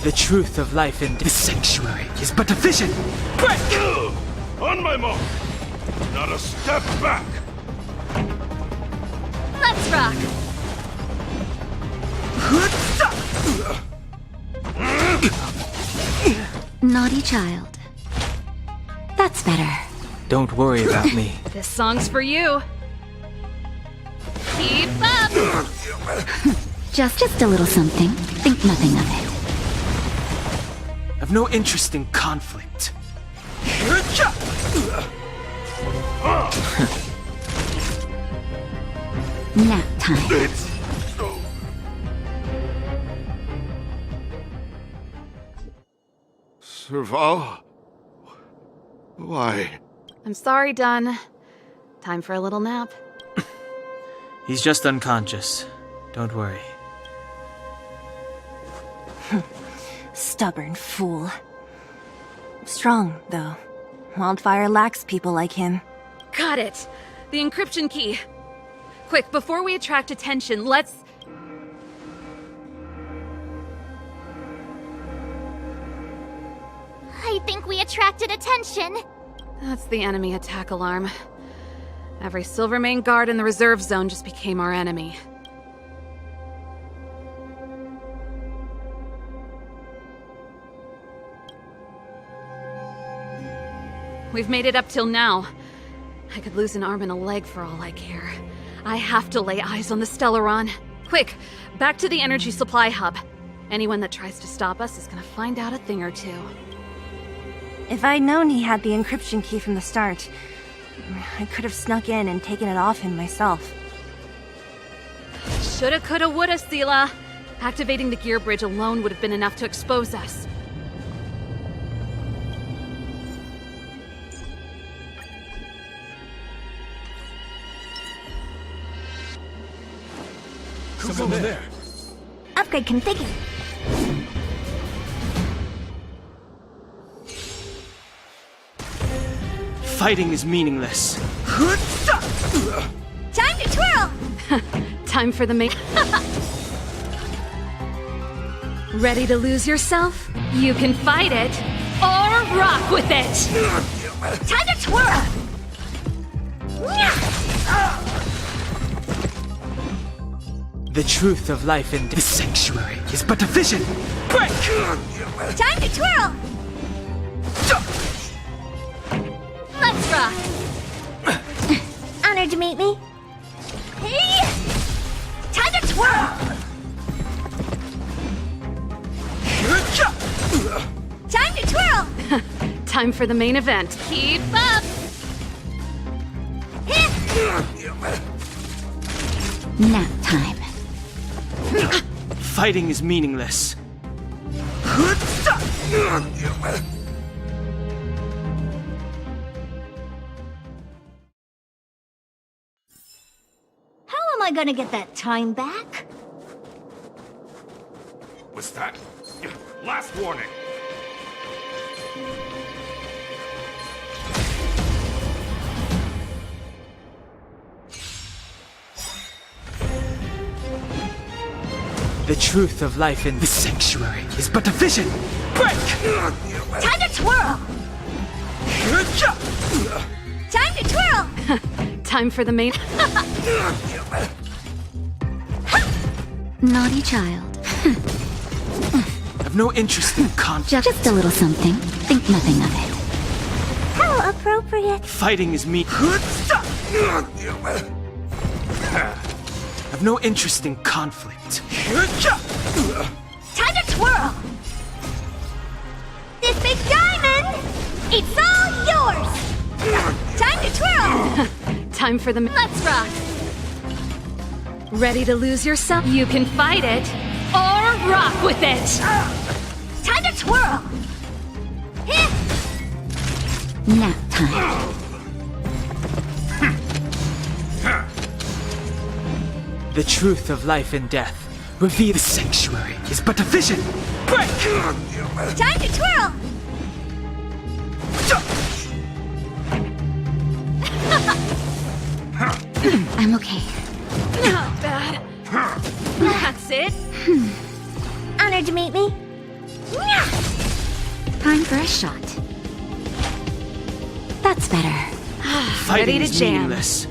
The truth of life and the sanctuary is but a vision. Break! On my mark! Not a step back! Let's rock! Naughty child. That's better. Don't worry about me. This song's for you. Keep up! Just a little something. Think nothing of it. I've no interest in conflict. Nap time. Serval? Why? I'm sorry, Dunn. Time for a little nap. He's just unconscious. Don't worry. Stubborn fool. Strong, though. Wildfire lacks people like him. Got it! The encryption key. Quick, before we attract attention, let's... I think we attracted attention. That's the enemy attack alarm. Every Silvermane guard in the reserve zone just became our enemy. We've made it up till now. I could lose an arm and a leg for all I care. I have to lay eyes on the Stellaron. Quick, back to the energy supply hub. Anyone that tries to stop us is gonna find out a thing or two. If I'd known he had the encryption key from the start, I could have snuck in and taken it off him myself. Shoulda, coulda, woulda, Sela. Activating the gear bridge alone would have been enough to expose us. Someone there. Upgrade configured. Fighting is meaningless. Time to twirl! Time for the main... Ready to lose yourself? You can fight it, or rock with it! Time to twirl! The truth of life in this sanctuary is but a vision. Break! Time to twirl! Let's rock! Honored to meet me. Hey! Time to twirl! Time to twirl! Time for the main event. Keep up! Nap time. Fighting is meaningless. How am I gonna get that time back? What's that? Last warning! The truth of life in this sanctuary is but a vision. Break! Time to twirl! Time to twirl! Time for the main... Naughty child. I've no interest in conflict. Just a little something. Think nothing of it. How appropriate. Fighting is me. I've no interest in conflict. Time to twirl! This big diamond, it's all yours! Time to twirl! Time for the... Let's rock! Ready to lose yourself? You can fight it, or rock with it! Time to twirl! Nap time. The truth of life and death. Reveal the sanctuary is but a vision. Break! Time to twirl! I'm okay. Not bad. That's it. Honored to meet me. Time for a shot. That's better. Fighting Ready to is jam. meaningless.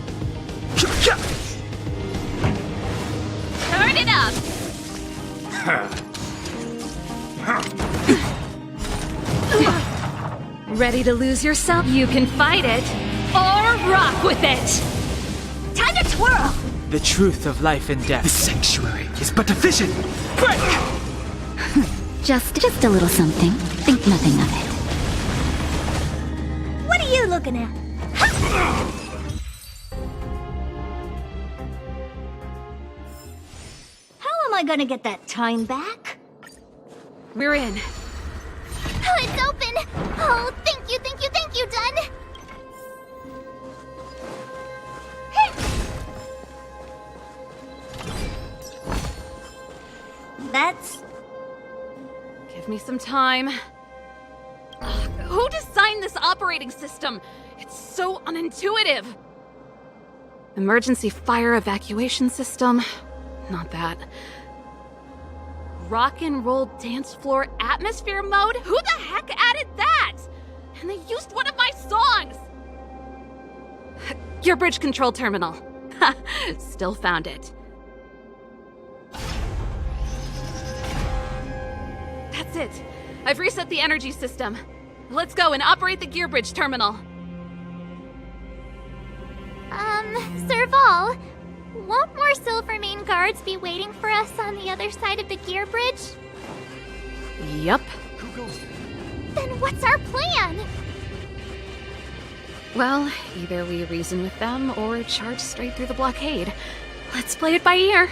Turn it up! Ready to lose yourself? You can fight it, or rock with it! Time to twirl! The truth of life and death. The sanctuary is but a vision. Break! Just a little something. Think nothing of it. What are you looking at? How am I gonna get that time back? We're in. Oh, it's open! Oh, thank you, thank you, thank you, Dun! That's Give me some time. Ugh, who designed this operating system? It's so unintuitive. Emergency fire evacuation system? Not that. Rock and roll dance floor atmosphere mode? Who the heck added that? And they used one of my songs! Gear bridge control terminal. Still found it. That's it. I've reset the energy system. Let's go and operate the gear bridge terminal. Serval, won't more Silvermane guards be waiting for us on the other side of the gear bridge? Yup. Then what's our plan? Well, either we reason with them or charge straight through the blockade. Let's play it by ear.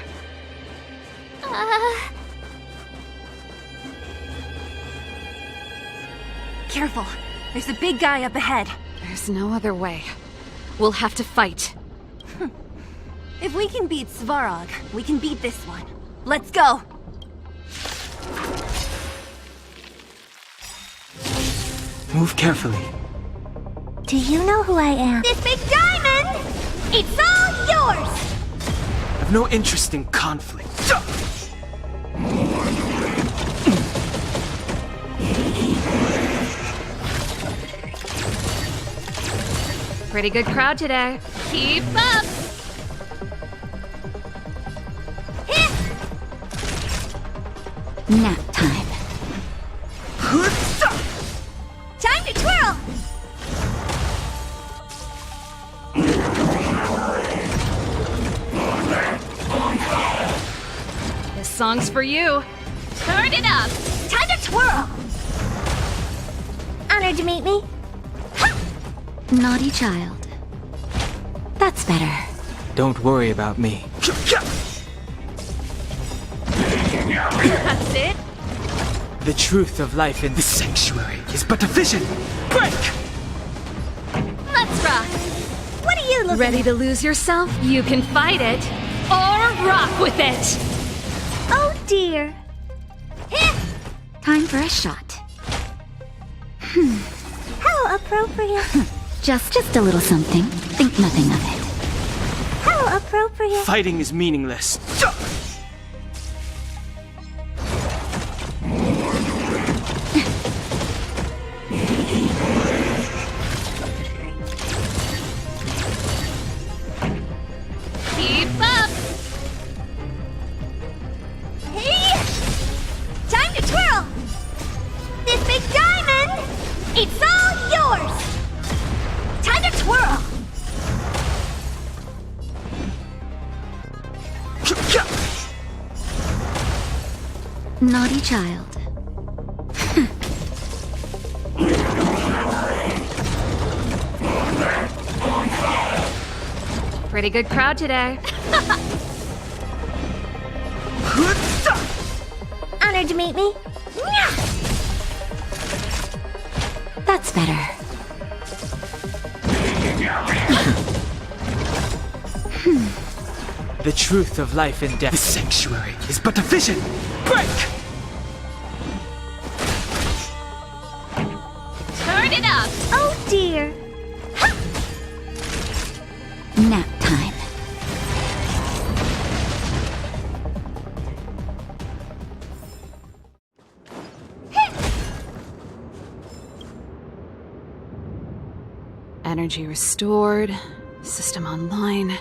Careful. There's a big guy up ahead. There's no other way. We'll have to fight. If we can beat Svarog, we can beat this one. Let's go! Move carefully. Do you know who I am? This big diamond! It's all yours! I've no interest in conflict. Pretty good crowd today. Keep up! Nap time. Time to twirl! This song's for you. Turn it up! Time to twirl! Honored to meet me. Naughty child. That's better. Don't worry about me. That's it? The truth of life in this sanctuary is but a vision. Break! Let's rock. What are you looking Ready at? to lose yourself? You can fight it. Or rock with it. Oh dear. Time for a shot. How appropriate. Just a little something. Think nothing of it. How appropriate. Fighting is meaningless. Keep up. Hey! Time to twirl! This big diamond! It's all yours! Time to twirl! Naughty child. Pretty good crowd today. Honored to meet me. That's better. The truth of life and death. This sanctuary is but a vision. Break! Turn it up. Oh dear. Nap time. Energy restored. System online.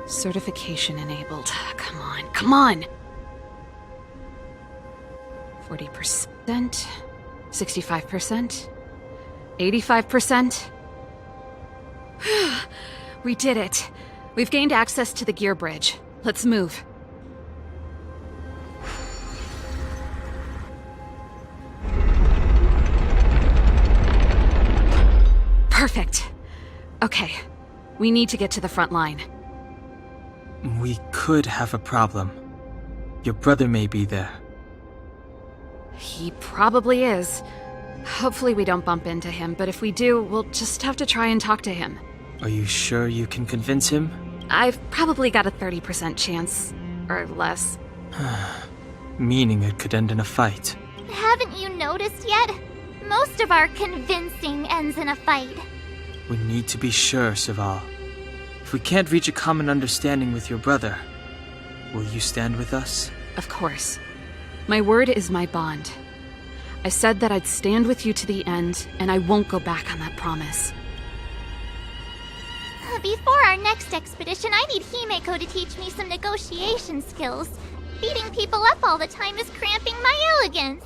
Certification enabled. Come on, come on! 40%, 65%, 85%. We did it. We've gained access to the gear bridge. Let's move. Perfect. Okay, we need to get to the front line. We could have a problem. Your brother may be there. He probably is. Hopefully we don't bump into him, but if we do, we'll just have to try and talk to him. Are you sure you can convince him? I've probably got a 30% chance, or less. Meaning it could end in a fight. Haven't you noticed yet? Most of our convincing ends in a fight. We need to be sure, Serval. If we can't reach a common understanding with your brother, will you stand with us? Of course. My word is my bond. I said that I'd stand with you to the end, and I won't go back on that promise. Before our next expedition, I need Himeko to teach me some negotiation skills. Beating people up all the time is cramping my elegance.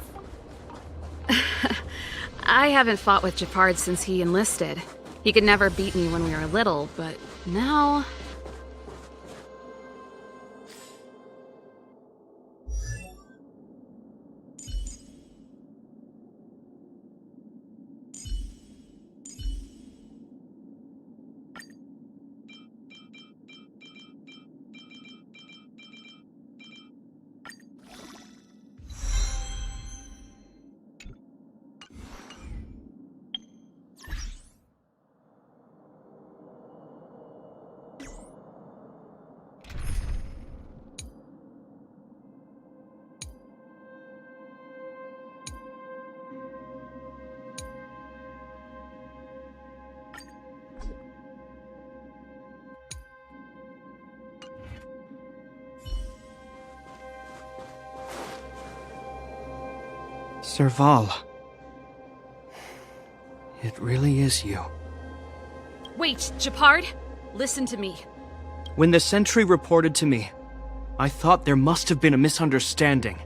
I haven't fought with Japard since he enlisted. He could never beat me when we were little, but now... Serval. It really is you. Wait, Japard! Listen to me. When the sentry reported to me, I thought there must have been a misunderstanding.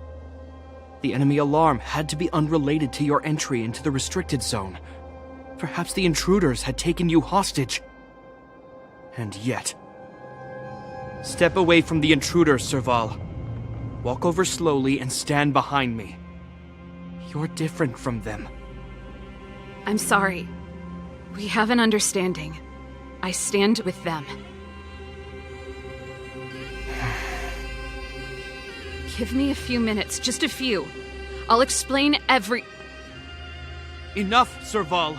The enemy alarm had to be unrelated to your entry into the restricted zone. Perhaps the intruders had taken you hostage. And yet... Step away from the intruders, Serval. Walk over slowly and stand behind me. You're different from them. I'm sorry. We have an understanding. I stand with them. Give me a few minutes, just a few. I'll explain every... Enough, Serval.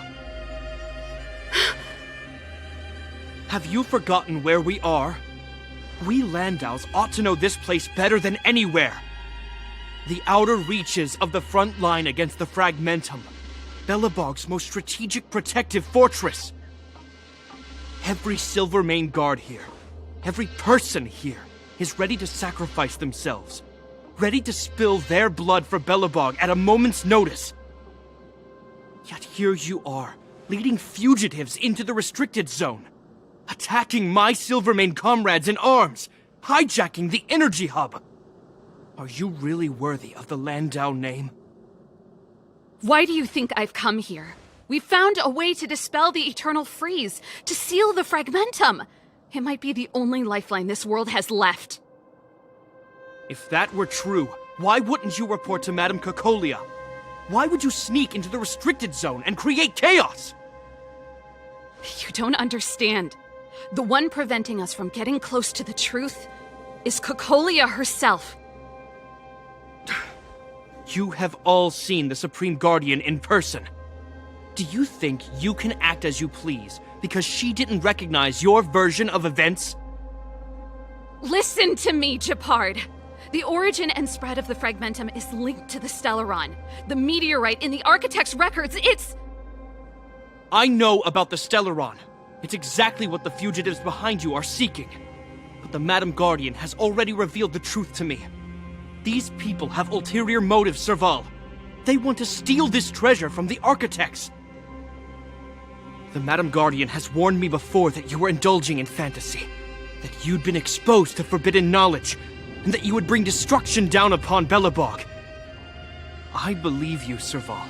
Have you forgotten where we are? We Landaus ought to know this place better than anywhere. The outer reaches of the front line against the Fragmentum. Belobog's most strategic protective fortress. Every Silvermane guard here, every person here, is ready to sacrifice themselves. Ready to spill their blood for Belobog at a moment's notice. Yet here you are, leading fugitives into the restricted zone. Attacking my Silvermane comrades in arms. Hijacking the energy hub. Are you really worthy of the Landau name? Why do you think I've come here? We found a way to dispel the eternal freeze, to seal the Fragmentum. It might be the only lifeline this world has left. If that were true, why wouldn't you report to Madame Kokolia? Why would you sneak into the restricted zone and create chaos? You don't understand. The one preventing us from getting close to the truth is Kokolia herself. You have all seen the Supreme Guardian in person. Do you think you can act as you please because she didn't recognize your version of events? Listen to me, Japard. The origin and spread of the Fragmentum is linked to the Stellaron. The meteorite in the Architect's records, it's... I know about the Stellaron. It's exactly what the fugitives behind you are seeking. But the Madam Guardian has already revealed the truth to me. These people have ulterior motives, Serval. They want to steal this treasure from the Architects. The Madam Guardian has warned me before that you were indulging in fantasy. That you'd been exposed to forbidden knowledge. And that you would bring destruction down upon Belobog. I believe you, Serval.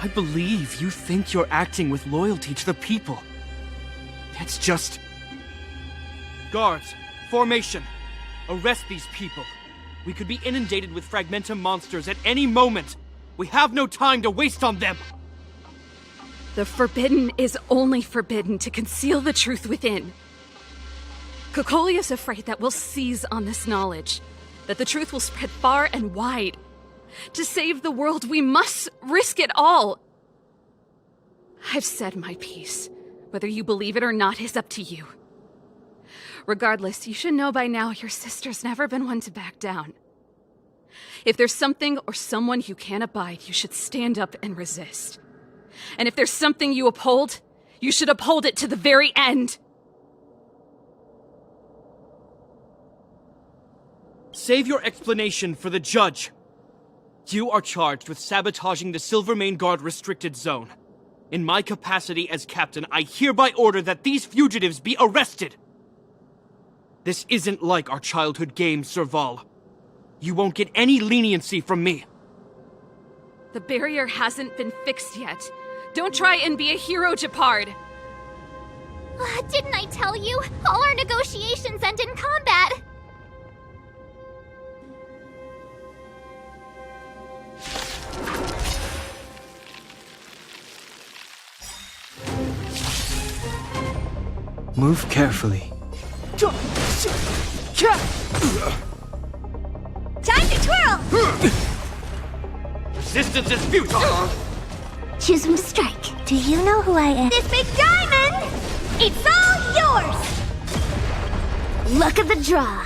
I believe you think you're acting with loyalty to the people. It's just... Guards, formation. Arrest these people. We could be inundated with Fragmentum monsters at any moment. We have no time to waste on them. The forbidden is only forbidden to conceal the truth within. Kokolia's afraid that we'll seize on this knowledge, that the truth will spread far and wide. To save the world, we must risk it all. I've said my piece. Whether you believe it or not is up to you. Regardless, you should know by now your sister's never been one to back down. If there's something or someone you can't abide, you should stand up and resist. And if there's something you uphold, you should uphold it to the very end. Save your explanation for the judge. You are charged with sabotaging the Silvermane Guard restricted zone. In my capacity as captain, I hereby order that these fugitives be arrested. This isn't like our childhood game, Serval. You won't get any leniency from me. The barrier hasn't been fixed yet. Don't try and be a hero, Japard. Didn't I tell you? All our negotiations end in combat. Move carefully. Time to twirl! Resistance is futile! Choose when to strike. Do you know who I am? This big diamond! It's all yours! Luck of the draw.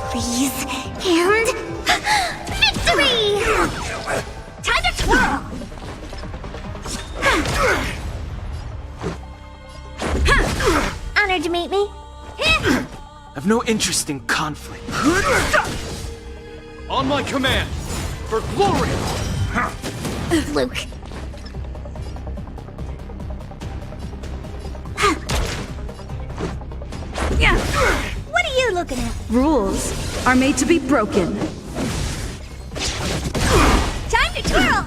Freeze and... victory! Time to twirl! Honored to meet me. I've no interest in conflict. On my command! For glory! Luke. What are you looking at? Rules are made to be broken. Time to twirl!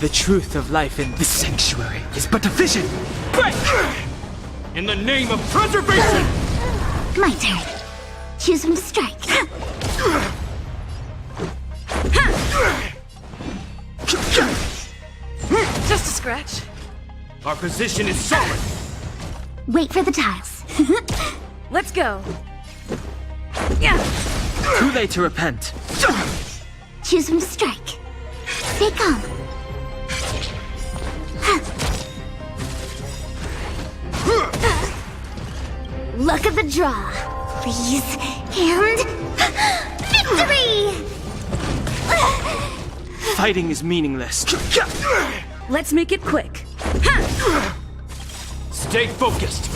The truth of life in this sanctuary is but a vision. Break! In the name of preservation! My turn. Choose when to strike. Just a scratch. Our position is solid. Wait for the tiles. Let's go. Too late to repent. Choose when to strike. Stay calm. Luck of the draw. Freeze and... victory! Fighting is meaningless. Let's make it quick. Stay focused.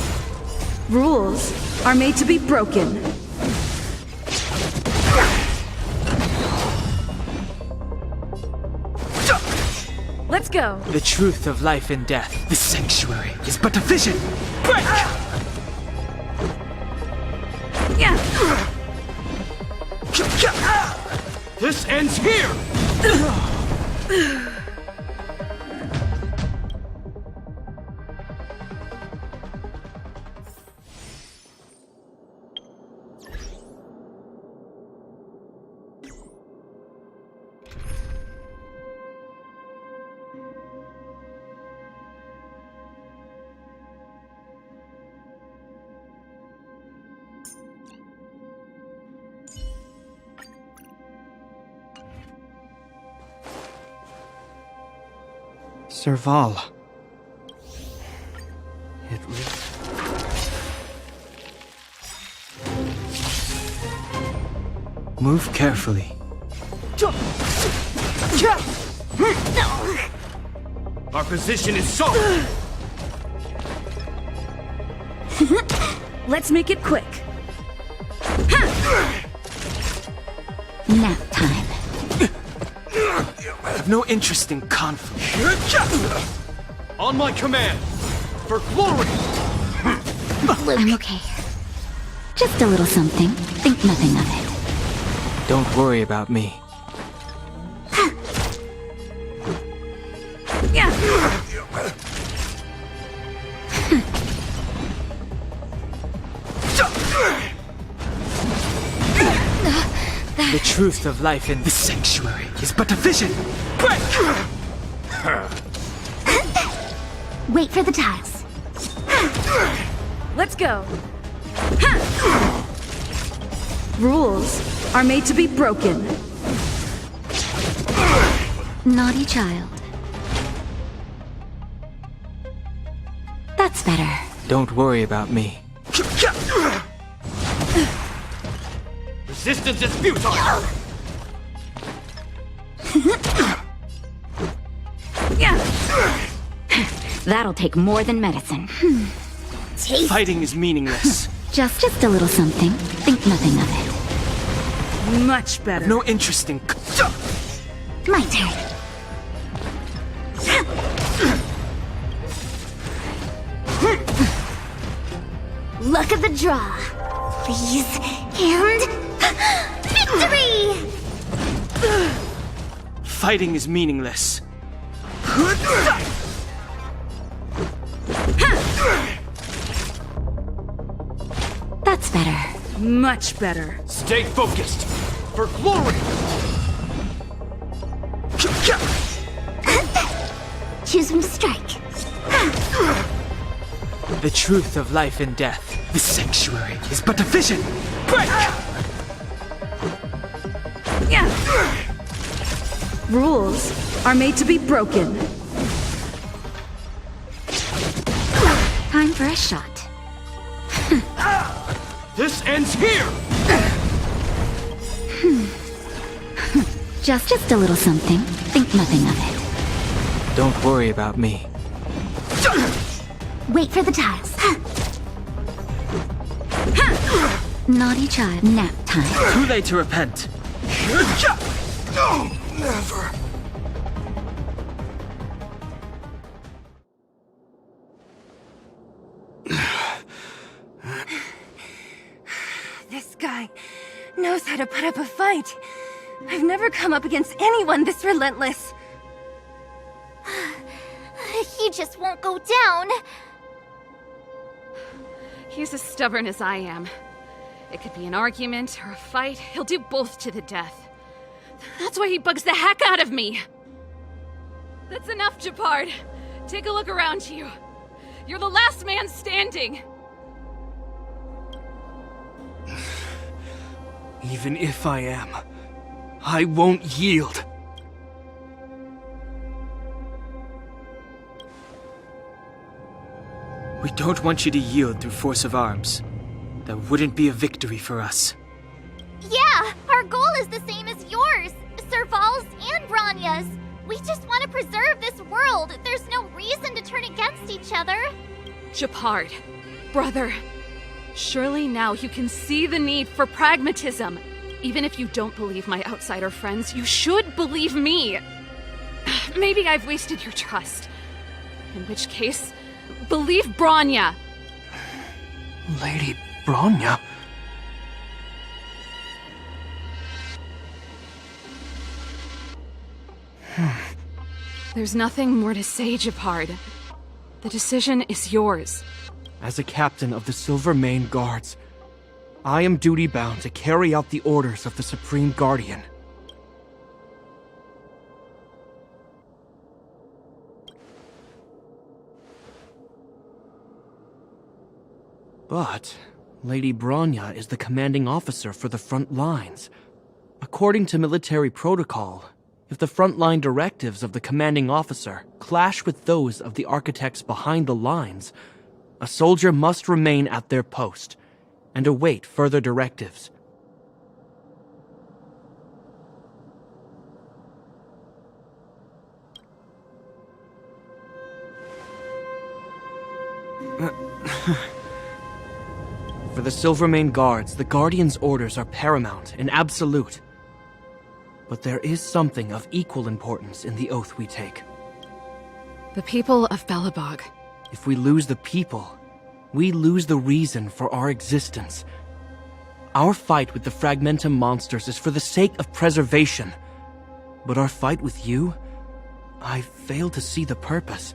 Rules are made to be broken. Let's go. The truth of life and death, this sanctuary, is but a vision. Break! This ends here! Serval. It really... Move carefully. Our position is solid. Let's make it quick. Nap time. I have no interest in conflict. On my command! For glory! I'm okay. Just a little something. Think nothing of it. Don't worry about me. The truth of life in this sanctuary is but a vision. Break! Wait for the tiles. Let's go. Rules are made to be broken. Naughty child. That's better. Don't worry about me. Resistance is futile! That'll take more than medicine. Fighting is meaningless. Just a little something. Think nothing of it. Much better. No interest in... My turn. Luck of the draw. Please. And... victory! Fighting is meaningless. That's better. Much better. Stay focused! For glory! Choose from strike. The truth of life and death. The sanctuary is but a vision. Break! Rules are made to be broken. Time for a shot. This ends here! Just a little something. Think nothing of it. Don't worry about me. Wait for the tiles. Naughty child. Nap time. Too late to repent. No, never. This guy knows how to put up a fight. I've never come up against anyone this relentless. He just won't go down. He's as stubborn as I am. It could be an argument or a fight. He'll do both to the death. That's why he bugs the heck out of me. That's enough, Japard. Take a look around you. You're the last man standing. Even if I am, I won't yield. We don't want you to yield through force of arms. That wouldn't be a victory for us. Yeah, our goal is the same as yours, Serval's and Branya's. We just want to preserve this world. There's no reason to turn against each other. Japard, brother, surely now you can see the need for pragmatism. Even if you don't believe my outsider friends, you should believe me. Maybe I've wasted your trust. In which case, believe Branya. Lady Branya? There's nothing more to say, Japard. The decision is yours. As a captain of the Silvermane Guards, I am duty-bound to carry out the orders of the Supreme Guardian. But Lady Branya is the commanding officer for the front lines. According to military protocol, if the frontline directives of the commanding officer clash with those of the architects behind the lines, a soldier must remain at their post and await further directives. For the Silvermane Guards, the Guardian's orders are paramount and absolute. But there is something of equal importance in the oath we take. The people of Belobog. If we lose the people, we lose the reason for our existence. Our fight with the Fragmentum monsters is for the sake of preservation. But our fight with you, I fail to see the purpose.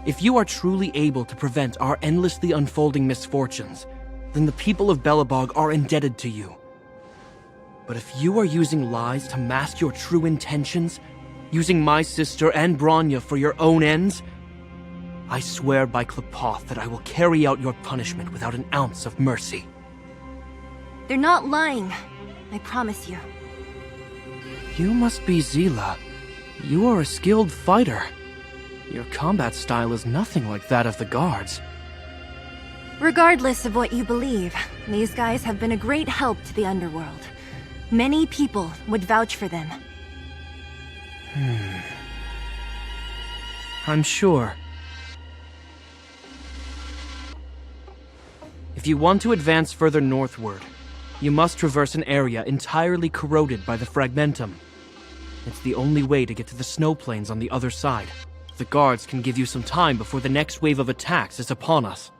If you are truly able to prevent our endlessly unfolding misfortunes, then the people of Belobog are indebted to you. But if you are using lies to mask your true intentions, using my sister and Branya for your own ends, I swear by Klapoth that I will carry out your punishment without an ounce of mercy. They're not lying. I promise you. You must be Zila. You are a skilled fighter. Your combat style is nothing like that of the guards. Regardless of what you believe, these guys have been a great help to the underworld. Many people would vouch for them. I'm sure. If you want to advance further northward, you must traverse an area entirely corroded by the fragmentum. It's the only way to get to the snow plains on the other side. The guards can give you some time before the next wave of attacks is upon us.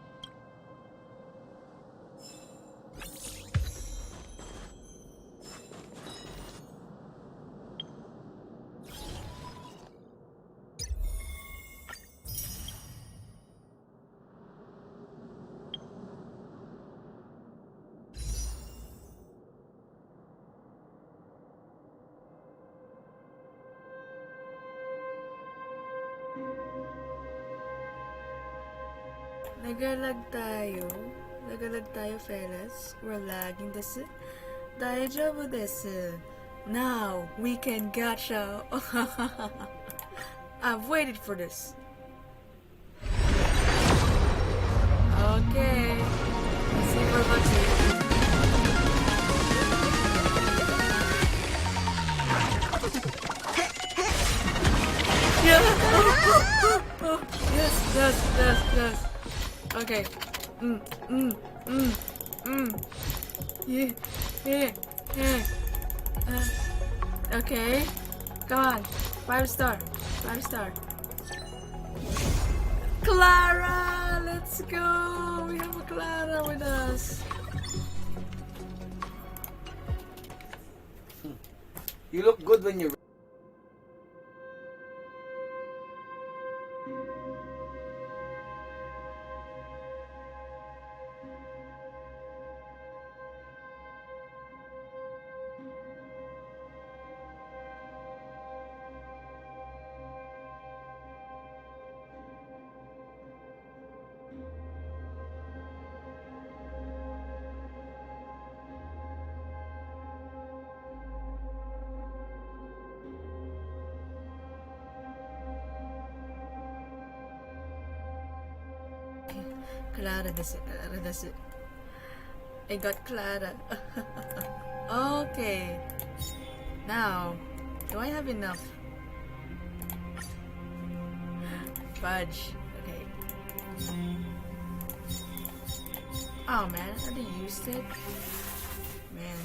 Nagalag tayo, fellas. We're lagging desu. Daijoubu desu. Now we can gacha. I've waited for this. Okay. Let's see if we're lucky. Yes. Okay. Yeah. Okay. Come on. 5 star. Clara! Let's go! We have a Clara with us. You look good when you're... Clara desu. I got Clara. Okay. Now, do I have enough? Fudge. Okay. Oh man, I already used it. Man.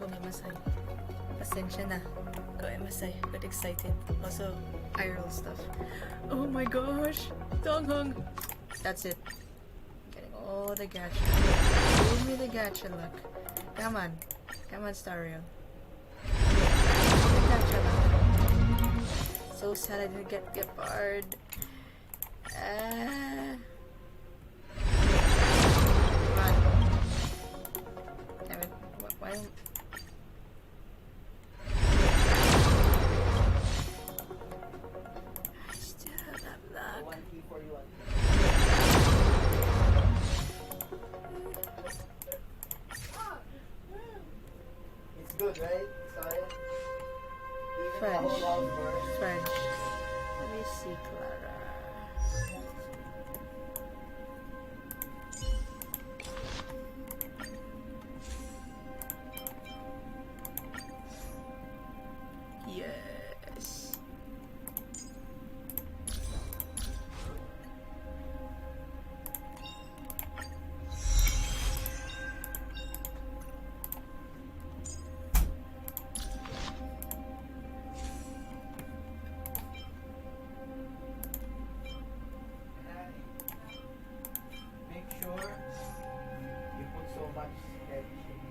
Gomemasai. Pasensya na. Gomemasai. Got excited. Also, IRL stuff. Oh my gosh! Donghong! That's it. Getting all the gacha. Give me the gacha luck. Come on. Come on, Starrail. Gacha luck. So sad I didn't get barred. Come on. Damn it. Why? I still have luck. It's good, right? Sorry. French. French. Let me see, Clara. Yes. Make sure you put so much sketching.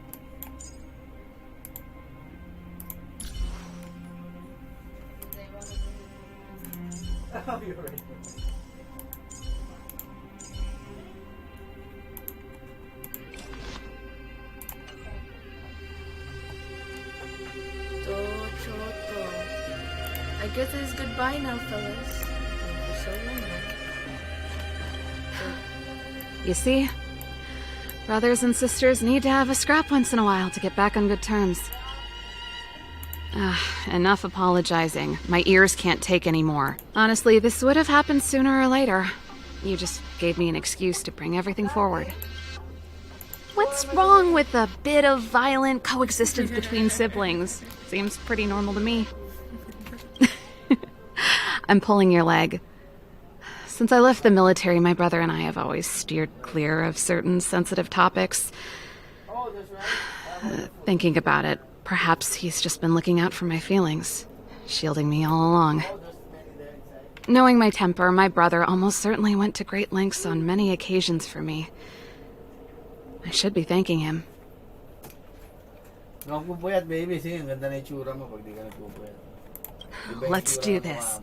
Oh, you're right. I guess it's goodbye now, fellas. Thank you so long. You see? Brothers and sisters need to have a scrap once in a while to get back on good terms. Enough apologizing. My ears can't take any more. Honestly, this would have happened sooner or later. You just gave me an excuse to bring everything forward. What's wrong with a bit of violent coexistence between siblings? Seems pretty normal to me. I'm pulling your leg. Since I left the military, my brother and I have always steered clear of certain sensitive topics. Thinking about it, perhaps he's just been looking out for my feelings, shielding me all along. Knowing my temper, my brother almost certainly went to great lengths on many occasions for me. I should be thanking him. Let's do this.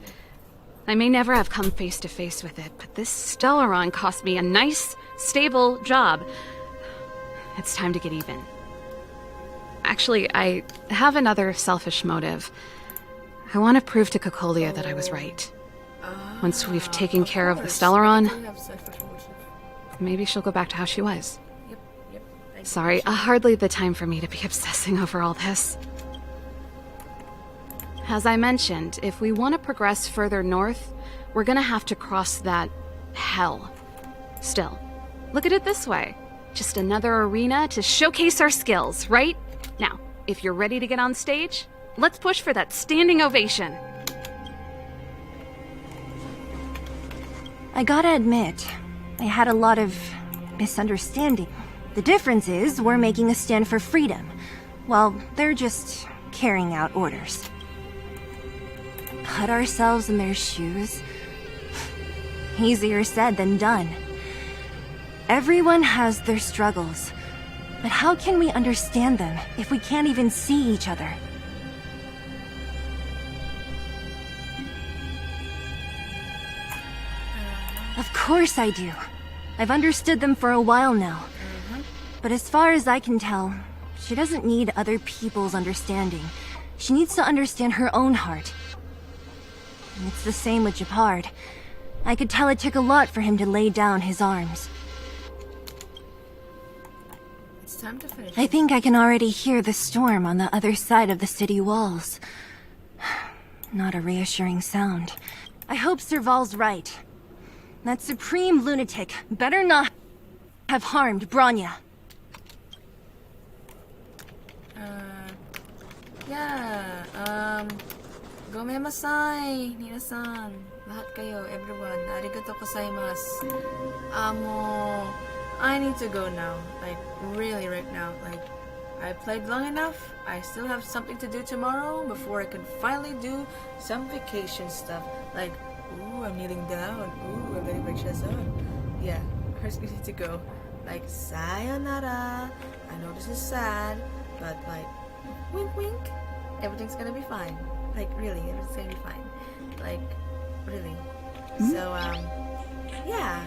I may never have come face to face with it, but this Stellaron cost me a nice, stable job. It's time to get even. Actually, I have another selfish motive. I want to prove to Cocolia that I was right. Once we've taken care of the Stellaron, maybe she'll go back to how she was. Sorry, hardly the time for me to be obsessing over all this. As I mentioned, if we want to progress further north, we're gonna have to cross that hell. Still, look at it this way. Just another arena to showcase our skills, right? Now, if you're ready to get on stage, let's push for that standing ovation. I gotta admit, I had a lot of misunderstanding. The difference is we're making a stand for freedom, while they're just carrying out orders. Put ourselves in their shoes? Easier said than done. Everyone has their struggles, but how can we understand them if we can't even see each other? Of course I do. I've understood them for a while now. But as far as I can tell, she doesn't need other people's understanding. She needs to understand her own heart. And it's the same with Japard. I could tell it took a lot for him to lay down his arms. It's time to finish. I think I can already hear the storm on the other side of the city walls. Not a reassuring sound. I hope Serval's right. That supreme lunatic better not have harmed Bronya. Gomemasai, Nina-san. Lahat kayo, everyone. Arigato gozaimasu. I need to go now. Like, really right now. Like, I played long enough. I still have something to do tomorrow before I can finally do some vacation stuff. Like, ooh, I'm kneeling down. Ooh, I'm getting my chest out. Yeah, first we need to go. Like, sayonara. I know this is sad, but like, wink wink. Everything's gonna be fine. Like, really, everything's gonna be fine. Like, really. So, yeah.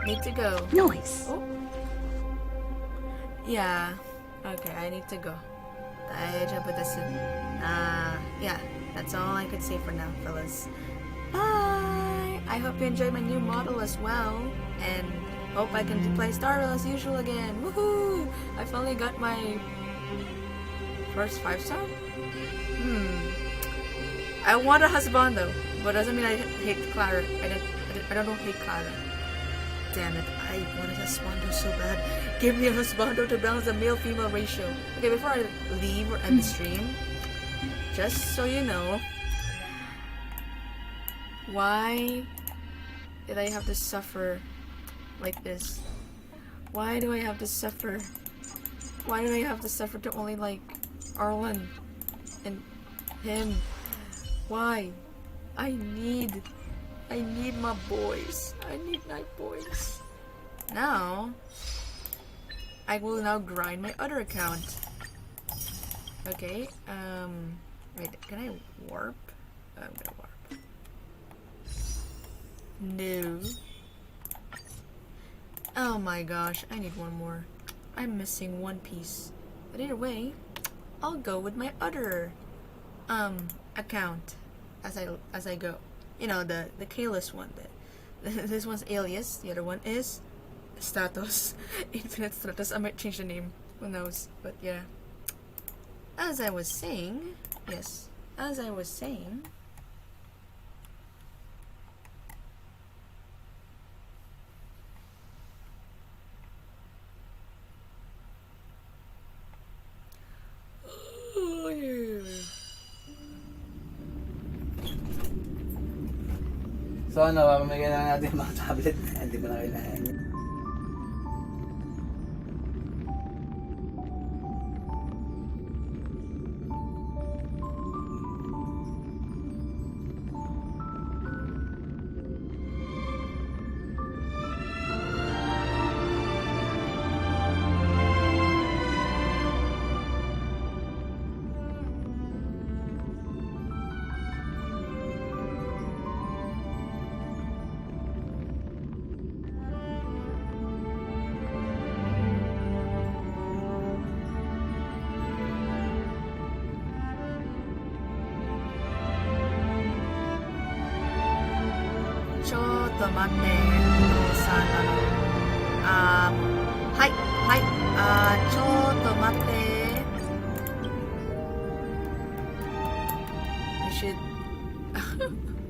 Need to go. Noise. Oh. Yeah. Okay, I need to go. Yeah, that's all I could say for now, fellas. Bye! I hope you enjoyed my new model as well, and hope I can play Starrail as usual again. Woohoo! I finally got my first 5-star? I want a husbando, but doesn't mean I hate Clara. I don't hate Clara. Damn it, I wanted a husbando so bad. Give me a husbando to balance the male-female ratio. Okay, before I leave or end the stream, just so you know, why did I have to suffer like this? Why do I have to suffer? Why do I have to suffer to only like Arlen and him? Why? I need my boys. I need my boys. Now, I will now grind my other account. Okay, wait, can I warp? I'm gonna warp. No. Oh my gosh, I need one more. I'm missing one piece. But either way, I'll go with my other account as I go. You know, the Kalis one. This one's alias. The other one is status. Infinite status. I might change the name. Who knows? But yeah. As I was saying, yes. As I was saying. Oh, yeah. So ano, pamigyan na natin mga tablet na hindi mo na kailangan.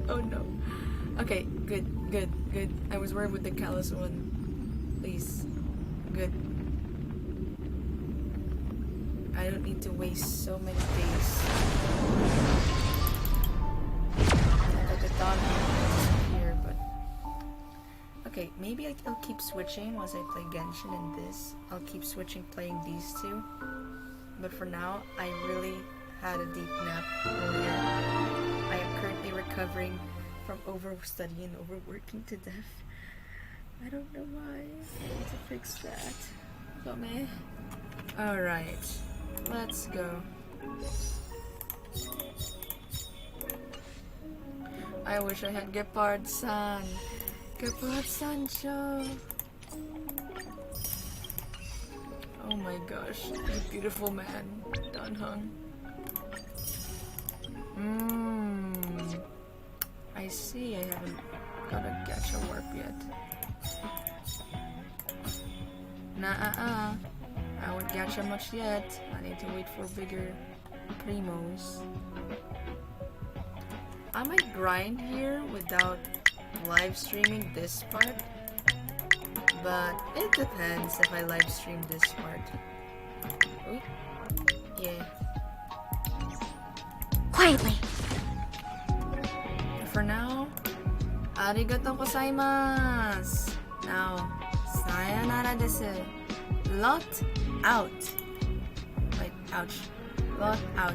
Oh no. Okay, good. I was worried with the callous one. Please. Good. I don't need to waste so many days. The dog here, but okay, maybe I'll keep switching once I play Genshin and this. I'll keep switching playing these two. But for now, I really had a deep nap earlier. I am currently recovering from overstudying and overworking to death. I don't know why. I need to fix that. But meh. Alright. Let's go. I wish I had Gepard-san. Gepard-san-cho. Oh my gosh. He's a beautiful man. Danhung. I see. I haven't got a gacha warp yet. Nah, I won't gacha much yet. I need to wait for bigger primos. I might grind here without live streaming this part, but it depends if I live stream this part. Oop. Yeah. Quietly. For now, arigatou gozaimasu. Now, sayonara desu. Lot out. Wait, ouch. Lot out.